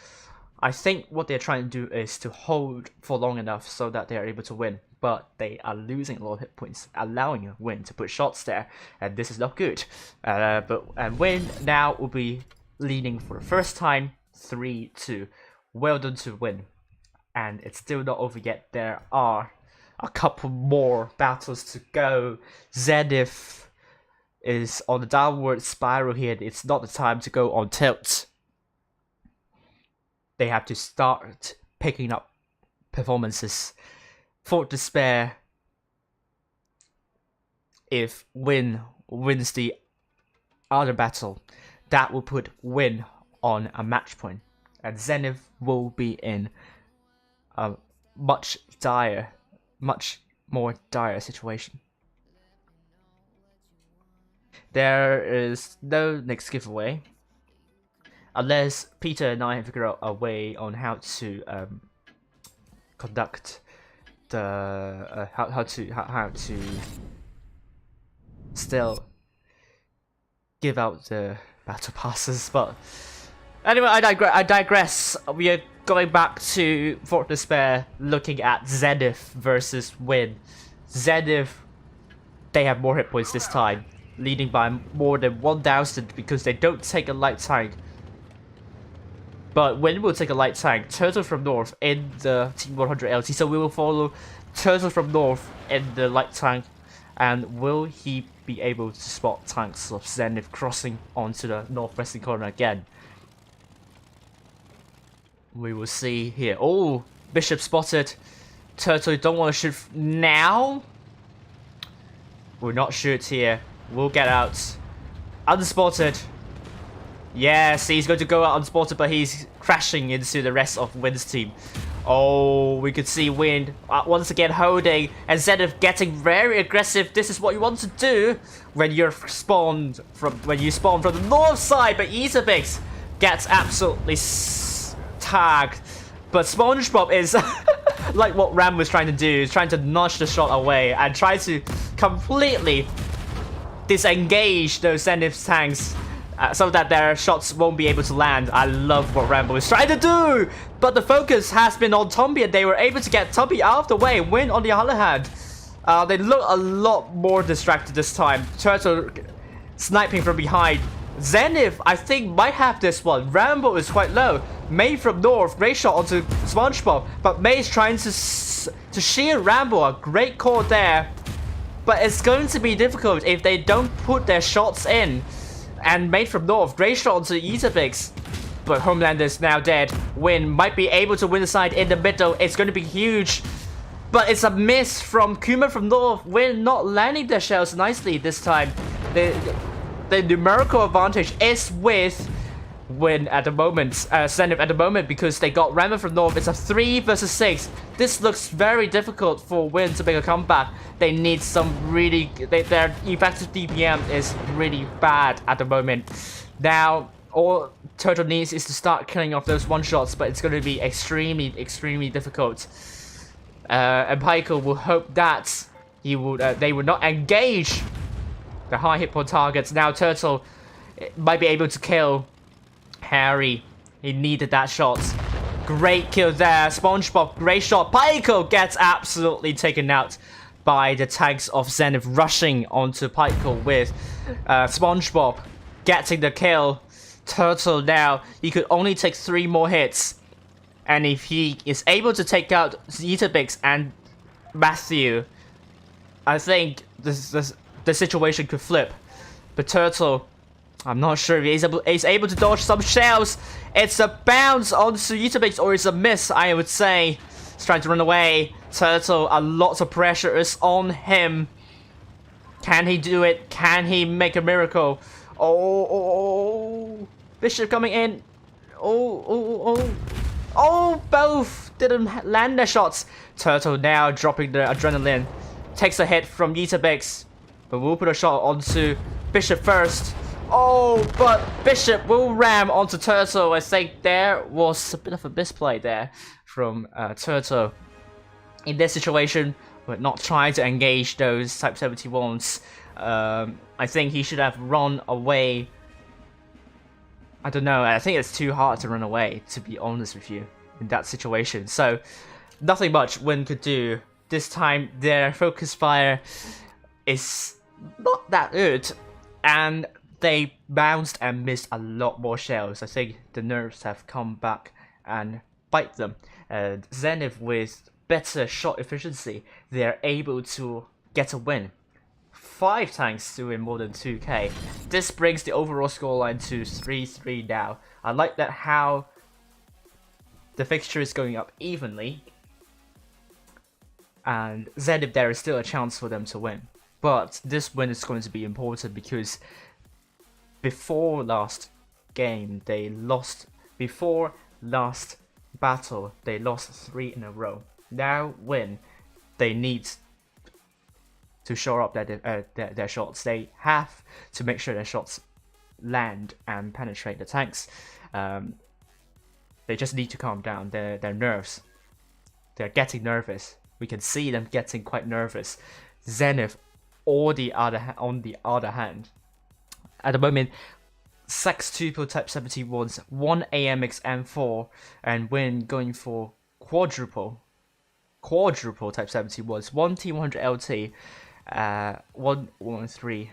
I think what they're trying to do is to hold for long enough so that they are able to win. But they are losing a lot of hit points, allowing Win to put shots there. And this is not good. And Win now will be leading for the first time 3-2. Well done to Win. And it's still not over yet. There are a couple more battles to go. Zenith is on the downward spiral here. It's not the time to go on tilt. They have to start picking up performances. Fort Despair, if Win wins the other battle, that will put Win on a match point. And Zenith will be in a much more dire situation. There is no next giveaway unless Peter and I figure out a way on how to conduct the how to still give out the battle passes. But anyway, I digress. We are going back to Fort Despair, looking at Zenith versus Win. Zenith, they have more hit points this time, leading by more than 1,000 because they don't take a light tank. But Win will take a light tank, Turtle from North in the Team 100 LT. So we will follow Turtle from North in the light tank. And will he be able to spot tanks of Zenith crossing onto the northwestern corner again? We will see here. Oh, Bishop spotted. Turtle, you don't want to shoot now? We'll not shoot here. We'll get out. Unspotted. Yes, he's going to go out unspotted, but he's crashing into the rest of Win's team. Oh, we could see Win once again holding, and Zenith getting very aggressive. This is what you want to do when you spawn from the north side. But Eaterbix gets absolutely tagged. But SpongeBob is like what Ram was trying to do, is trying to notch the shot away and try to completely disengage those Zenith tanks. So that their shots won't be able to land. I love what Rambo is trying to do! But the focus has been on Tumpy, and they were able to get Tumpy out of the way. Win, on the other hand, they look a lot more distracted this time. Turtle sniping from behind. Zenith, I think, might have this one. Rambo is quite low. May from North, great shot onto SpongeBob. But May is trying to shield Rambo. A great call there. But it's going to be difficult if they don't put their shots in. And Made from North, great shot onto Eaterbix. But Homelander is now dead. Win might be able to win the side in the middle. It's going to be huge. But it's a miss from Kuma from North. Win not landing their shells nicely this time. The numerical advantage is with Win at the moment, Zenith at the moment, because they got Rammer from North. It's a 3 versus 6. This looks very difficult for Win to make a comeback. They need some really, their effective DPM is really bad at the moment. Now, all Turtle needs is to start killing off those one-shots, but it's going to be extremely, extremely difficult. And Pyko will hope that they will not engage the high hit point targets. Now Turtle might be able to kill Harry. He needed that shot. Great kill there. SpongeBob, great shot. Pyko gets absolutely taken out by the tanks of Zenith rushing onto Pyko with SpongeBob getting the kill. Turtle now, he could only take 3 more hits. And if he is able to take out Zetabix and Matthew, I think the situation could flip. But Turtle, I'm not sure if he's able to dodge some shells. It's a bounce onto Zetabix, or it's a miss, I would say. He's trying to run away. Turtle, a lot of pressure is on him. Can he do it? Can he make a miracle? Oh, Bishop coming in. Oh, both didn't land their shots. Turtle now dropping the adrenaline. Takes a hit from Yeetabix, but we'll put a shot onto Bishop first. Oh, but Bishop will ram onto Turtle. I think there was a bit of a misplay there from Turtle. In this situation, we're not trying to engage those Type 71s. I think he should have run away. I don't know, I think it's too hard to run away, to be honest with you, in that situation. So, nothing much Win could do. This time, their focus fire is not that good, and they bounced and missed a lot more shells. I think the nerves have come back and bite them. Zenith, with better shot efficiency, they're able to get a win. 5 tanks doing more than 2k. This brings the overall scoreline to 3-3 now. I like that how the fixture is going up evenly. And Zenith, there is still a chance for them to win. But this win is going to be important because before last game, they lost. Before last battle, they lost 3 in a row. Now Win, they need to shore up their shots. They have to make sure their shots land and penetrate the tanks. They just need to calm down their nerves. They're getting nervous. We can see them getting quite nervous. Zenith, on the other hand, at the moment, 6 Tuple Type 71s, 1 AMX M4, and Win going for quadruple Type 71s, 1 T100 LT, 1 113,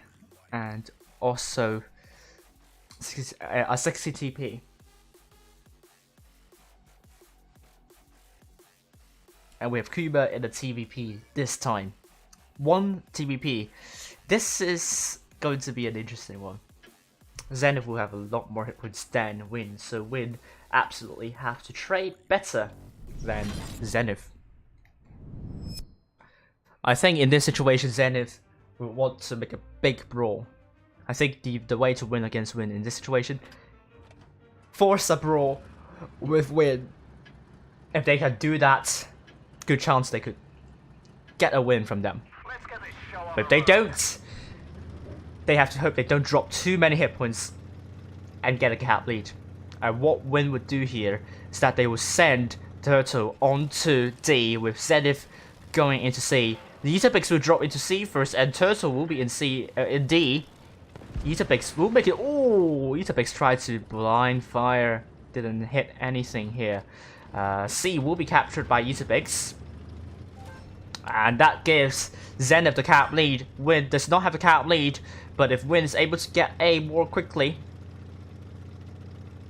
and also a 60 TP. And we have Kuba in the TVP this time. 1 TVP. This is going to be an interesting one. Zenith will have a lot more hit points than Win, so Win absolutely have to trade better than Zenith. I think in this situation, Zenith will want to make a big brawl. I think the way to win against Win in this situation, force a brawl with Win. If they can do that, good chance they could get a win from them. But if they don't, they have to hope they don't drop too many hit points and get a cap lead. And what Win would do here is that they will send Turtle onto D with Zenith going into C. The Yeetabix will drop into C first, and Turtle will be in C in D. Yeetabix will make it. Oh, Yeetabix tried to blind fire, didn't hit anything here. C will be captured by Yeetabix, and that gives Zenith the cap lead. Win does not have a cap lead, but if Win is able to get A more quickly,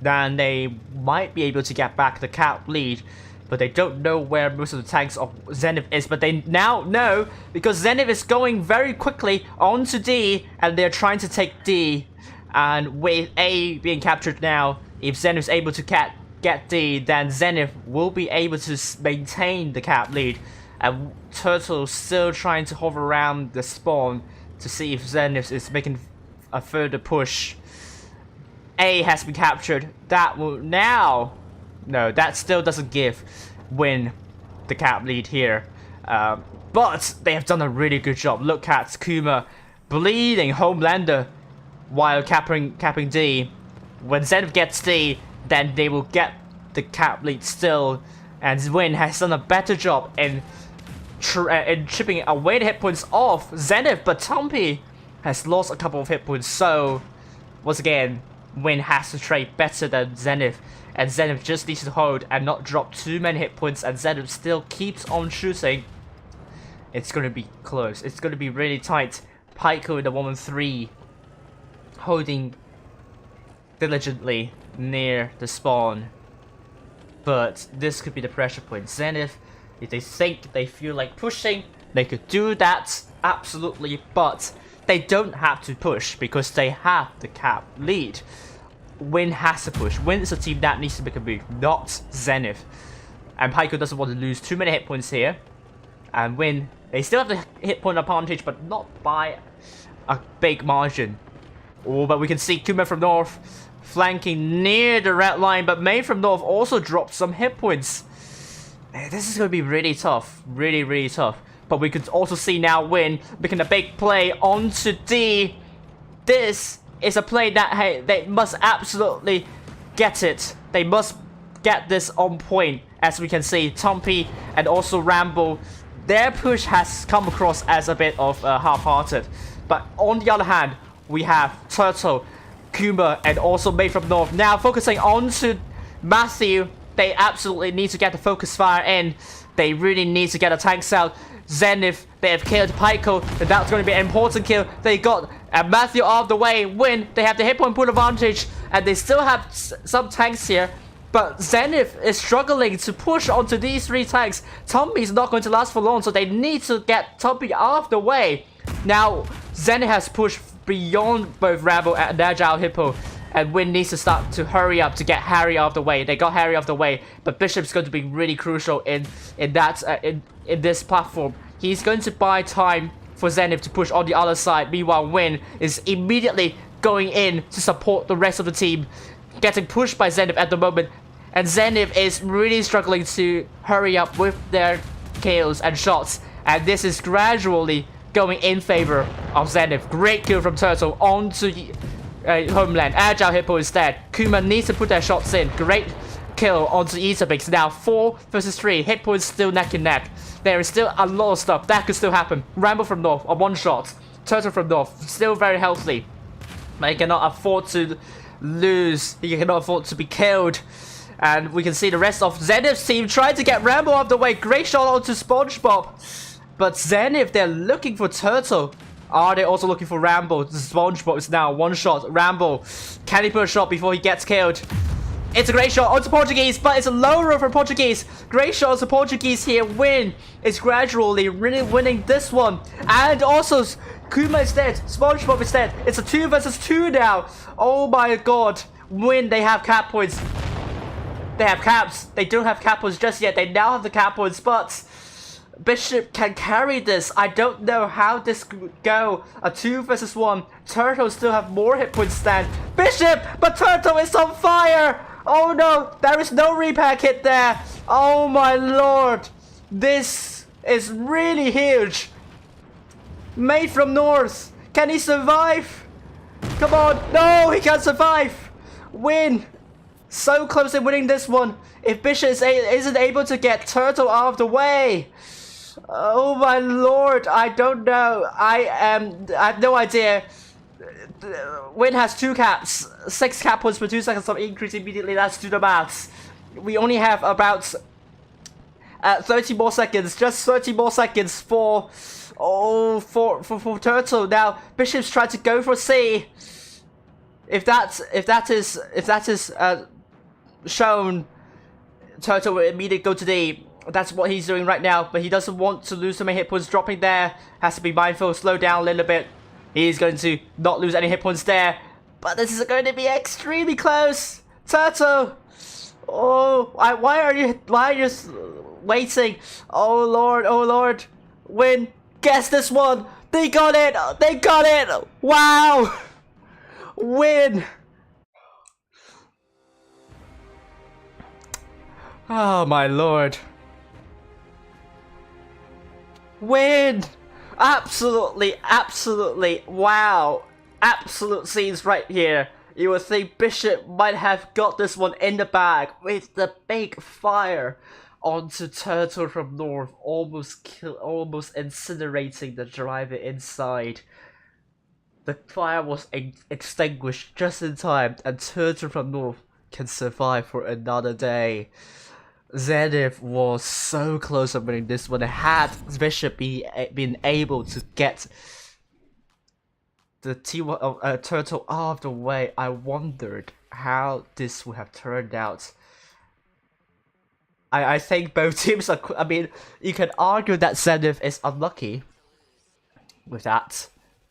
then they might be able to get back the cap lead. But they don't know where most of the tanks of Zenith is. But they now know, because Zenith is going very quickly onto D, and they're trying to take D. And with A being captured now, if Zenith is able to get D, then Zenith will be able to maintain the cap lead. And Turtle still trying to hover around the spawn to see if Zenith is making a further push. A has been captured. That will now... No, that still doesn't give Win the cap lead here. But they have done a really good job. Look at Kuma bleeding Homelander while capping D. When Zenith gets D, then they will get the cap lead still. And Win has done a better job in chipping away the hit points off Zenith. But Tumpy has lost a couple of hit points. So, once again, Win has to trade better than Zenith. And Zenith just needs to hold and not drop too many hit points. And Zenith still keeps on shooting. It's going to be close. It's going to be really tight. Pyko in the 1-3 holding diligently near the spawn. But this could be the pressure point. Zenith, if they feel like pushing, they could do that. Absolutely. But they don't have to push because they have the cap lead. Win has to push. Win is a team that needs to make a move, not Zenith. And Pyko doesn't want to lose too many hit points here. And Win, they still have the hit point advantage, but not by a big margin. Oh, but we can see Kuma from North flanking near the red line, but May from North also dropped some hit points. This is going to be really tough. Really, really tough. But we could also see now Win making a big play onto D. This is a play that, hey, they must absolutely get it. They must get this on point. As we can see, Tumpy and also Rambo, their push has come across as a bit of half-hearted. But on the other hand, we have Turtle, Kuma, and also May from North. Now focusing on to Matthew. They absolutely need to get the focus fire in. They really need to get the tanks out. Zenith, they have killed Pyko, and that's going to be an important kill. They got Matthew out of the way. Win, they have the hit point advantage, and they still have some tanks here. But Zenith is struggling to push onto these three tanks. Tumpy is not going to last for long, so they need to get Tumpy out of the way. Now, Zenith has pushed beyond both Rambo and Agile Hippo, and Win needs to start to hurry up to get Harry out of the way. They got Harry out of the way, but Bishop's going to be really crucial in this platform. He's going to buy time for Zenith to push on the other side. Meanwhile, Win is immediately going in to support the rest of the team, getting pushed by Zenith at the moment. And Zenith is really struggling to hurry up with their kills and shots. And this is gradually going in favor of Zenith. Great kill from Turtle onto Homeland. Agile Hippo is dead. Kuma needs to put their shots in. Great kill onto Eaterbix. Now 4 versus 3. Hit points still neck and neck. There is still a lot of stuff that could still happen. Rambo from North, a one shot. Turtle from North, still very healthy. But he cannot afford to lose. He cannot afford to be killed. And we can see the rest of Zenith's team trying to get Rambo out of the way. Great shot onto SpongeBob. But Zenith, they're looking for Turtle. Are they also looking for Rambo? SpongeBob is now one shot. Rambo, can he put a shot before he gets killed? It's a great shot onto Portuguese, but it's a low roll for Portuguese. Great shot onto Portuguese here. Win is gradually really winning this one. And also, Kuma is dead. SpongeBob is dead. It's a 2 versus 2 now. Oh my god. Win, they have cap points. They have caps. They don't have cap points just yet. They now have the cap points, but Bishop can carry this. I don't know how this could go. A 2 versus 1. Turtle still have more hit points than Bishop, but Turtle is on fire. Oh no, there is no repack hit there. Oh my lord. This is really huge. Made from North. Can he survive? Come on. No, he can't survive. Win. So close to winning this one. If Bishop isn't able to get Turtle out of the way. Oh my lord. I don't know. I have no idea. Win has 2 caps. 6 cap points per 2 seconds of increase immediately. Let's do the maths. We only have about 30 more seconds. Just 30 more seconds for Turtle. Now Bishop's trying to go for C. If that is shown, Turtle will immediately go to D. That's what he's doing right now, but he doesn't want to lose so many hit points dropping there. Has to be mindful, slow down a little bit. He's going to not lose any hit points there, but this is going to be extremely close. Turtle, oh, why are you waiting? Oh lord, Win, guess this one. They got it, wow. Win. Oh my lord. Win! Absolutely, absolutely, wow. Absolute scenes right here. You would think Bishop might have got this one in the bag with the big fire onto Turtle from North, almost incinerating the driver inside. The fire was extinguished just in time, and Turtle from North can survive for another day. ZNTH was so close to winning this one. Had Bishop been able to get the T1 of Turtle out of the way, I wondered how this would have turned out. I think both teams are. I mean, you can argue that ZNTH is unlucky with that,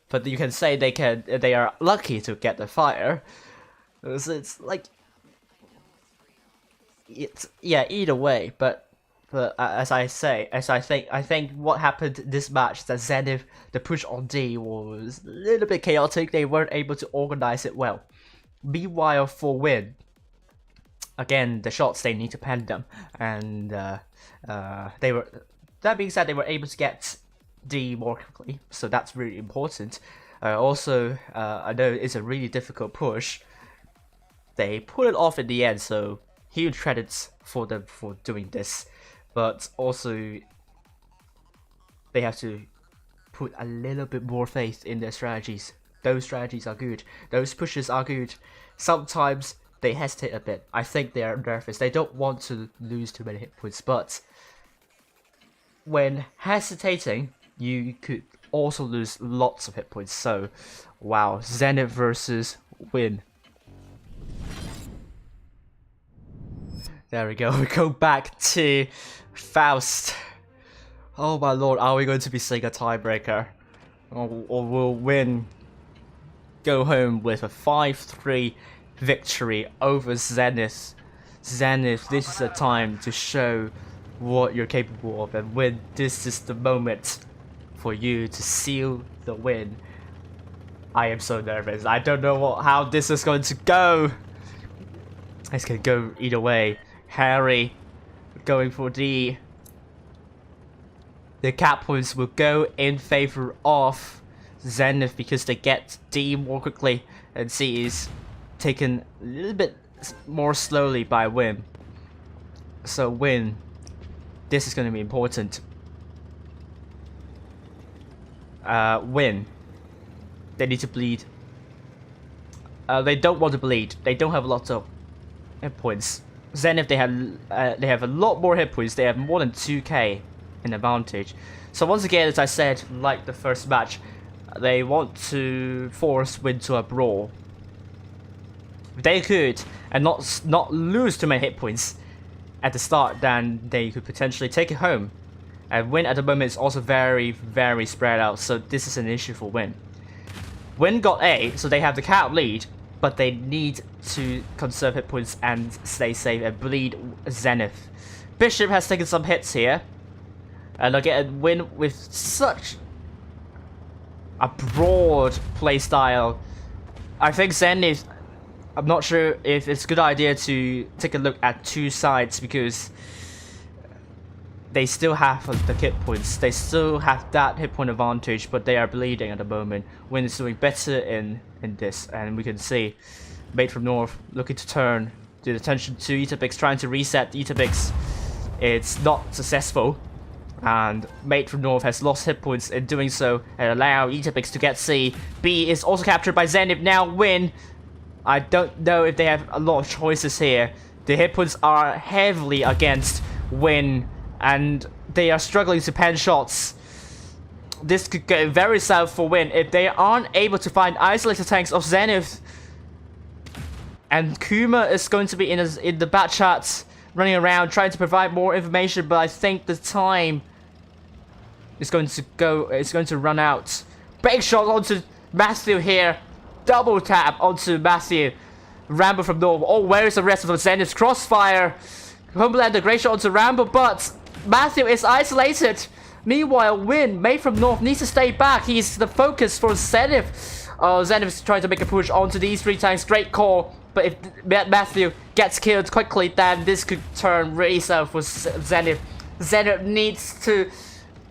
but you can say they are lucky to get the fire. It's like, yeah, either way. But as I think what happened this match, that ZNTH, the push on D was a little bit chaotic. They weren't able to organize it well. Meanwhile, for Win, again, the shots they need to pen them, and they were. That being said, they were able to get D more quickly, so that's really important. Also, I know it's a really difficult push. They pull it off in the end, so huge credits for them for doing this. But also, they have to put a little bit more faith in their strategies. Those strategies are good. Those pushes are good. Sometimes they hesitate a bit. I think they are nervous. They don't want to lose too many hit points. But when hesitating, you could also lose lots of hit points. So, wow. ZNTH versus Win. There we go. We go back to Faust. Oh my lord, are we going to be seeing a tiebreaker? Or will Win go home with a 5-3 victory over ZNTH? ZNTH, this is a time to show what you're capable of, and Win, this is the moment for you to seal the win. I am so nervous. I don't know how this is going to go. This can go either way. Harry going for D. The cap points will go in favor of ZNTH because they get D more quickly, and C is taken a little bit more slowly by Win. So Win, this is going to be important. Win, they need to bleed. They don't want to bleed. They don't have lots of hit points. ZNTH, they have a lot more hit points. They have more than 2k in advantage. So once again, as I said, like the first match, they want to force Win to a brawl. If they could and not lose too many hit points at the start, then they could potentially take it home. And Win at the moment is also very, very spread out, so this is an issue for Win. Win got A, so they have the cap lead, but they need to conserve hit points and stay safe and bleed ZNTH. Bishop has taken some hits here, and again, Win with such a broad playstyle. I think ZNTH, I'm not sure if it's a good idea to take a look at two sides, because they still have the hit points. They still have that hit point advantage, but they are bleeding at the moment. Win is doing better in this, and we can see Mate from North looking to turn the attention to Etabix, trying to reset Etabix. It's not successful, and Mate from North has lost hit points in doing so, and allow Etabix to get C. B is also captured by ZNTH. Now Win, I don't know if they have a lot of choices here. The hit points are heavily against Win, and they are struggling to pen shots. This could go very south for Win if they aren't able to find isolated tanks of ZNTH. And Kuma is going to be in the back chat, running around trying to provide more information, but I think the time is going to run out. Big shot onto Matthew here. Double tap onto Matthew. Rambo from North. Oh, where is the rest of the ZNTH's crossfire? Homelander, great shot onto Rambo, but Matthew is isolated. Meanwhile, Win, Mate from North, needs to stay back. He's the focus for ZNTH. Oh, Zenith is trying to make a push onto these 3 tanks. Great call. But if Matthew gets killed quickly, then this could turn really south for Zenith. Zenith needs to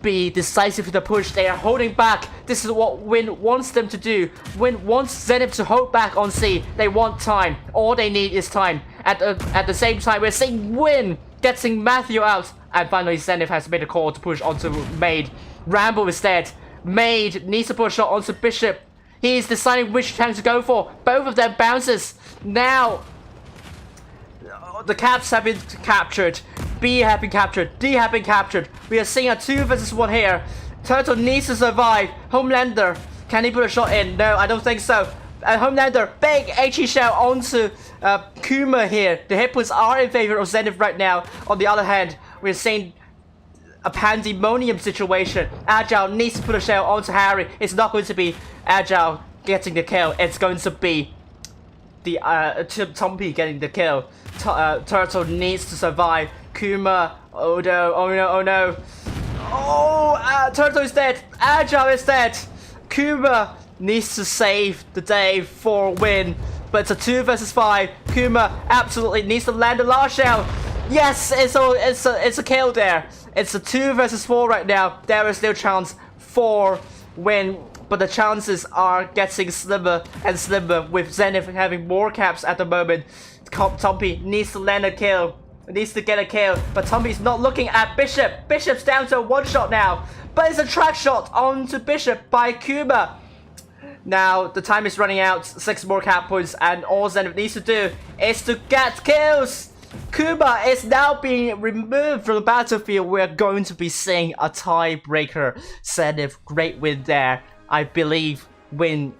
be decisive with the push. They are holding back. This is what Win wants them to do. Win wants Zenith to hold back on C. They want time. All they need is time. At the same time, we're seeing Win getting Matthew out. And finally, Zenith has made a call to push onto Maid. Rambo is dead. Maid needs to push onto Bishop. He's deciding which tank to go for. Both of them bounces. Now, the caps have been captured. B have been captured. D have been captured. We are seeing a 2 versus 1 here. Turtle needs to survive. Homelander, can he put a shot in? No, I don't think so. Homelander, big HE shell onto Kuma here. The hit points are in favor of Zenith right now. On the other hand, we're seeing a pandemonium situation. Agile needs to put a shell onto Harry. It's not going to be Agile getting the kill. It's going to be the Tumpy getting the kill. Turtle needs to survive. Kuma, oh no, oh no, oh no. Oh, Turtle is dead. Agile is dead. Kuma needs to save the day for Win. But it's a 2 versus 5. Kuma absolutely needs to land a large shell. Yes, it's a kill there. It's a 2 versus 4 right now. There is no chance for Win, but the chances are getting slimmer and slimmer with Zenith having more caps at the moment. Tumpy needs to land a kill. Needs to get a kill, but Tumpy's not looking at Bishop. Bishop's down to a 1-shot now, but it's a track shot onto Bishop by Kuma. Now, the time is running out, 6 more cap points, and all Zenith needs to do is to get kills. Kuma is now being removed from the battlefield. We're going to be seeing a tiebreaker. Zenith, great win there. I believe Win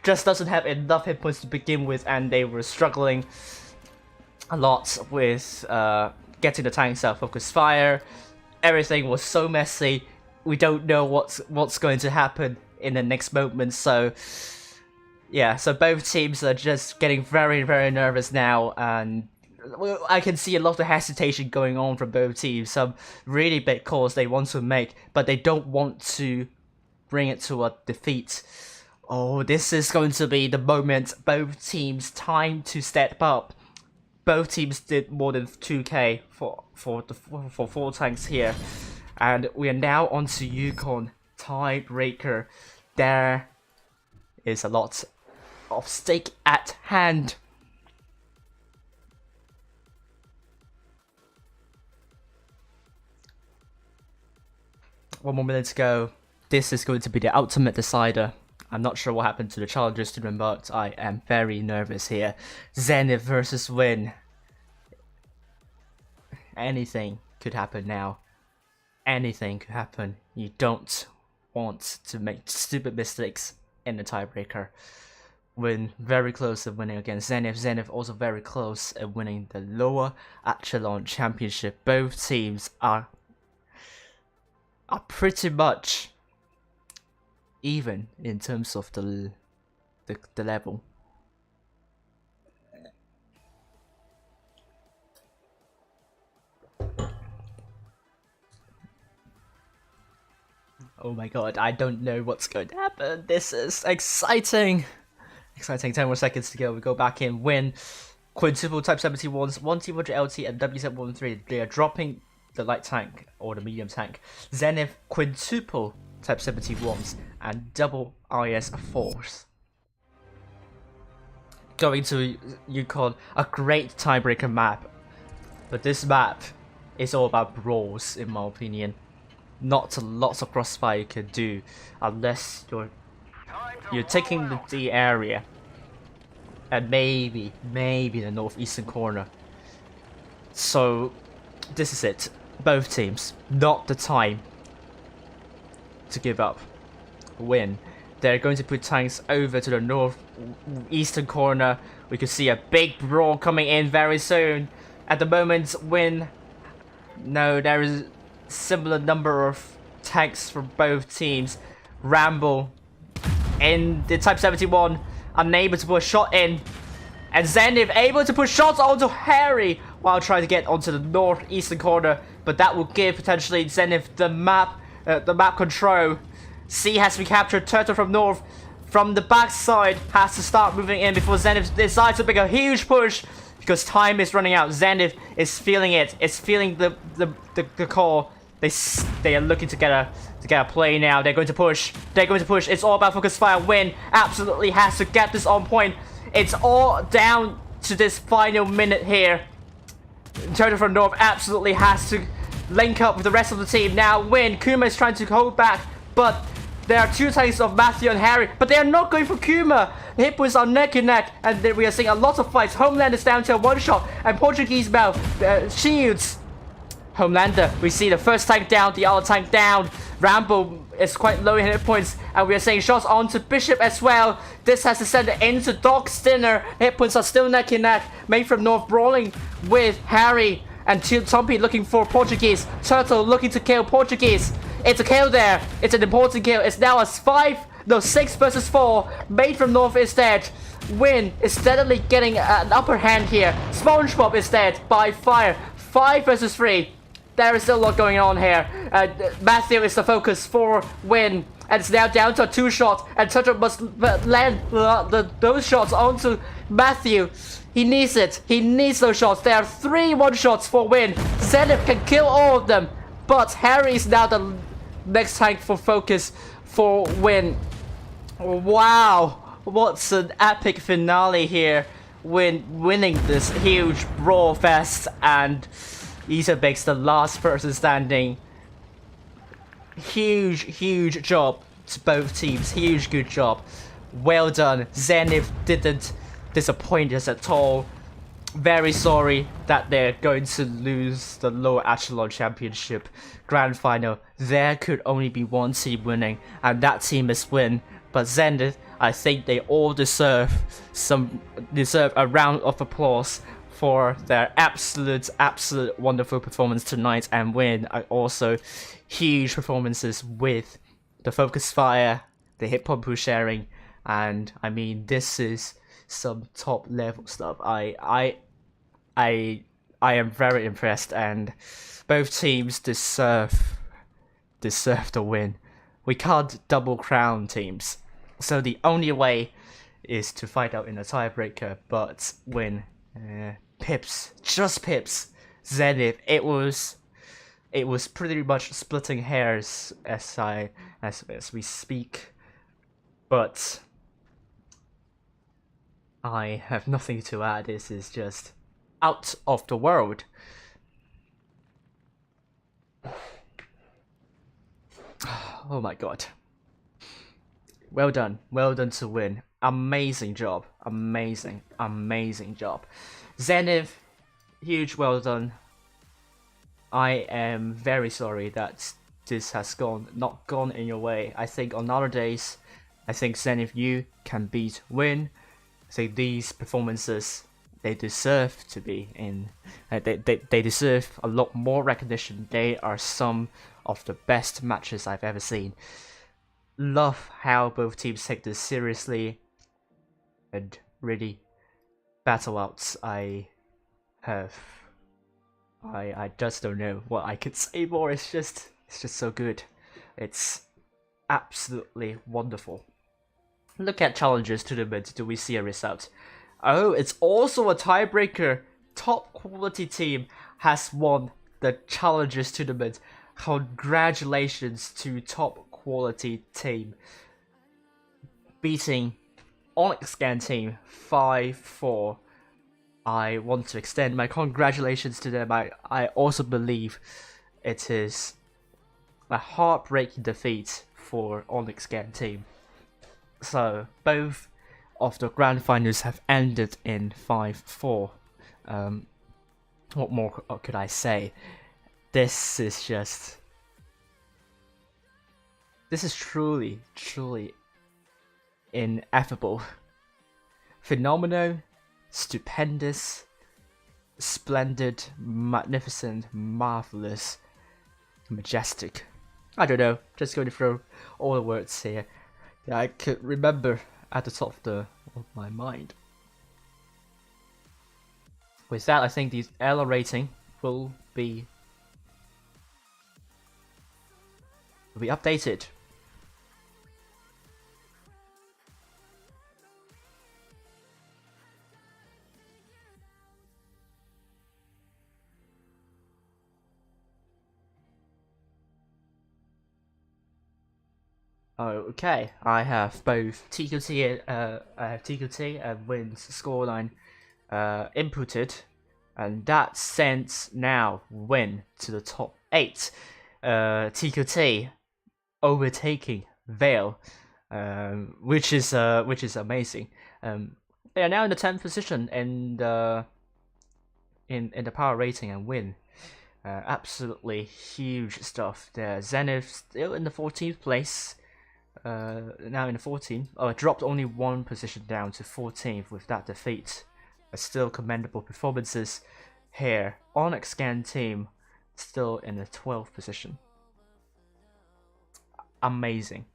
just doesn't have enough hit points to begin with, and they were struggling a lot with getting the tanks out focus fire. Everything was so messy. We don't know what's going to happen in the next moment. So yeah, so both teams are just getting very, very nervous now, and I can see a lot of hesitation going on from both teams. Some really big calls they want to make, but they don't want to bring it to a defeat. Oh, this is going to be the moment both teams time to step up. Both teams did more than 2k for 4 tanks here, and we are now on to Yukon tiebreaker. There is a lot of stake at hand. One more minute to go. This is going to be the ultimate decider. I'm not sure what happened to the Challenger student, but I am very nervous here. Zenith versus Win. Anything could happen now. Anything could happen. You don't want to make stupid mistakes in the tiebreaker. Win very close to winning against Zenith. Zenith also very close at winning the lower Echelon championship. Both teams are pretty much even in terms of the level. Oh my god, I don't know what's going to happen. This is exciting. Exciting. 10 more seconds to go. We go back in. Win. Quintuple Type 71s, 1 T100 LT and W713. They are dropping the light tank or the medium tank. Zenith quintuple Type 71s and double IS4s. Going to Yukon, a great tiebreaker map. But this map is all about brawls, in my opinion. Not lots of crossfire you can do unless you're taking the D area and maybe the northeastern corner. So this is it. Both teams, not the time to give up. Win. They're going to put tanks over to the northeastern corner. We could see a big brawl coming in very soon. At the moment, Win. No, there is similar number of tanks for both teams. Rambo in the Type 71, unable to put a shot in. And Zenith able to put shots onto Harry while trying to get onto the northeastern corner. But that will give potentially Zenith the map control. C has to be captured. Turtle from north from the backside has to start moving in before Zenith decides to make a huge push because time is running out. Zenith is feeling it. It's feeling the call. They are looking to get a play now. They're going to push. They're going to push. It's all about focus fire. Win absolutely has to get this on point. It's all down to this final minute here. Turtle from North absolutely has to link up with the rest of the team. Now Win. Kuma is trying to hold back, but there are two tanks of Matthew and Harry, but they are not going for Kuma. The hit points are neck and neck, and then we are seeing a lot of fights. Homeland is down to a one shot, and Portuguese Bell shields Homelander. We see the first tank down, the other tank down. Rambo is quite low in hit points, and we are seeing shots onto Bishop as well. This has descended into Dog Stinner. Hit points are still neck and neck. Made from North brawling with Harry, and Tumpy looking for Portuguese. Turtle looking to kill Portuguese. It's a kill there. It's an important kill. It's now a 6 versus 4. Made from North is dead. Win is steadily getting an upper hand here. SpongeBob is dead by fire. 5 versus 3. There is still a lot going on here. Matthew is the focus for Win. And it's now down to a 2-shot. And Turtle must land those shots onto Matthew. He needs it. He needs those shots. There are 3 one-shots for Win. Zenith can kill all of them. But Harry is now the next tank for focus for Win. Wow. What's an epic finale here. Winning this huge brawl fest, and Isa makes the last person standing. Huge job to both teams. Huge good job. Well done. Zenith didn't disappoint us at all. Very sorry that they're going to lose the lower echelon championship grand final. There could only be one team winning, and that team is Win. But Zenith, I think they all deserve a round of applause for their absolute wonderful performance tonight, and Win are also huge performances with the focus fire, the hit pump sharing, and I mean this is some top level stuff. I am very impressed, and both teams deserve the win. We can't double crown teams, so the only way is to fight out in a tiebreaker, but win. Pips, just pips. Zenith, it was pretty much splitting hairs as we speak, but I have nothing to add. This is just out of the world. Oh my god. Well done to Win. Amazing job. Amazing job. Zenith, huge well done. I am very sorry that this has not gone in your way. I think on other days, I think Zenith, you can beat Win. I think these performances, they deserve to be in. They deserve a lot more recognition. They are some of the best matches I've ever seen. Love how both teams take this seriously and really battle outs. I just don't know what I could say more. It's just so good. It's absolutely wonderful. Look at Challengers Tournament. Do we see a result? Oh, it's also a tiebreaker. Top quality team has won the Challengers Tournament. Congratulations to top quality team, beating Onyx Gang team 5-4. I want to extend my congratulations to them. I also believe it is a heartbreaking defeat for Onyx Gang team. So both of the grand finals have ended in 5-4. What more could I say? This is truly ineffable, phenomenal, stupendous, splendid, magnificent, marvelous, majestic. I don't know, just going to throw all the words here that I could remember at the top of my mind. With that, I think the Elo rating will be updated. Okay, I have both TQT, I have TQT and Win's scoreline inputted, and that sends now Win to the top 8. TQT overtaking Veil, which is amazing. They are now in the 10th position in the power rating and Win. Absolutely huge stuff there. Zenith still in the 14th place. Now in the 14th. Oh, it dropped only one position down to 14th with that defeat. But still commendable performances here. Onyx Scan team still in the 12th position. Amazing.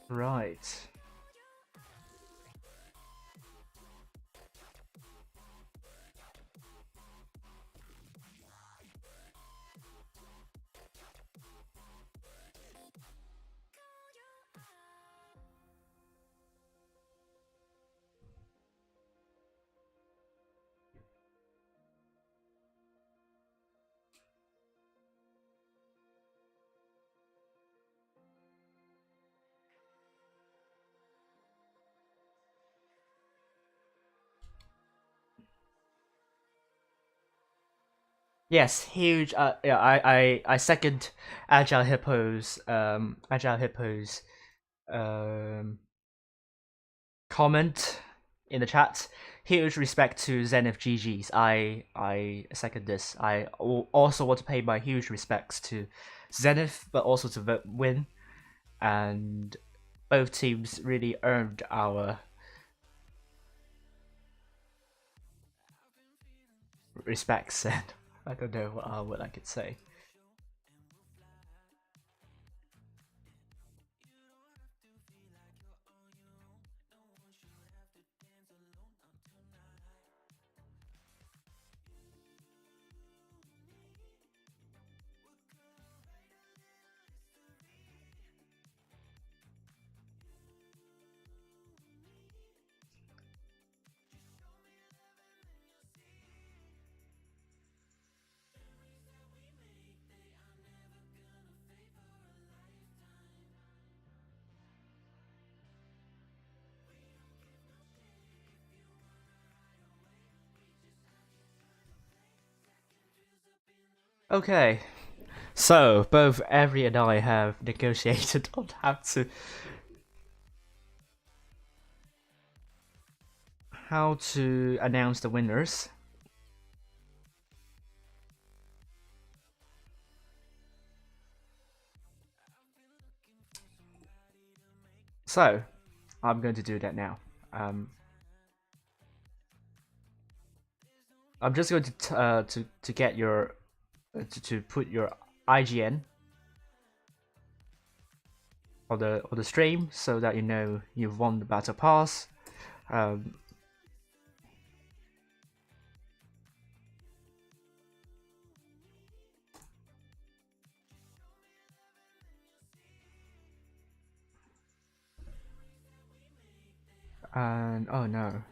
Right. Yes, huge. Yeah, I second Agile Hippos um comment in the chat. Huge respect to Zenith GGs. I second this. I also want to pay my huge respects to Zenith, but also to Win, and both teams really earned our respects. And I don't know what I could say. Okay, so both Avery and I have negotiated on how to announce the winners. So I'm going to do that now. I'm just going to get your to put your IGN on the stream so that you know you've won the battle pass. And oh no.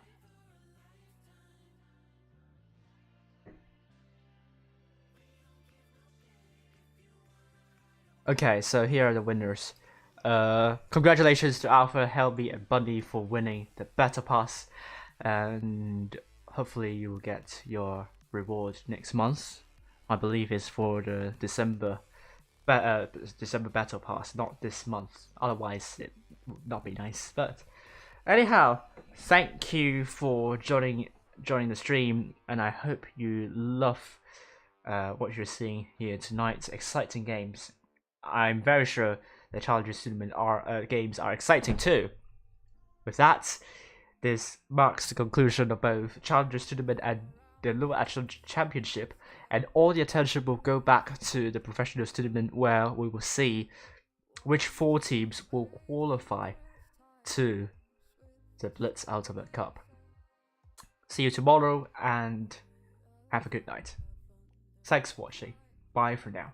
Okay, so here are the winners. Congratulations to Alpha, Helby, and Bundy for winning the Battle Pass, and hopefully you will get your reward next month. I believe it's for the December Battle Pass, not this month. Otherwise, it would not be nice. But anyhow, thank you for joining the stream, and I hope you love what you're seeing here tonight. Exciting games. I'm very sure the Challengers Tournament games are exciting too. With that, this marks the conclusion of both Challengers Tournament and the Lower Echelon Championship, and all the attention will go back to the Professionals Tournament, where we will see which 4 teams will qualify to the Blitz Ultimate Cup. See you tomorrow, and have a good night. Thanks for watching. Bye for now.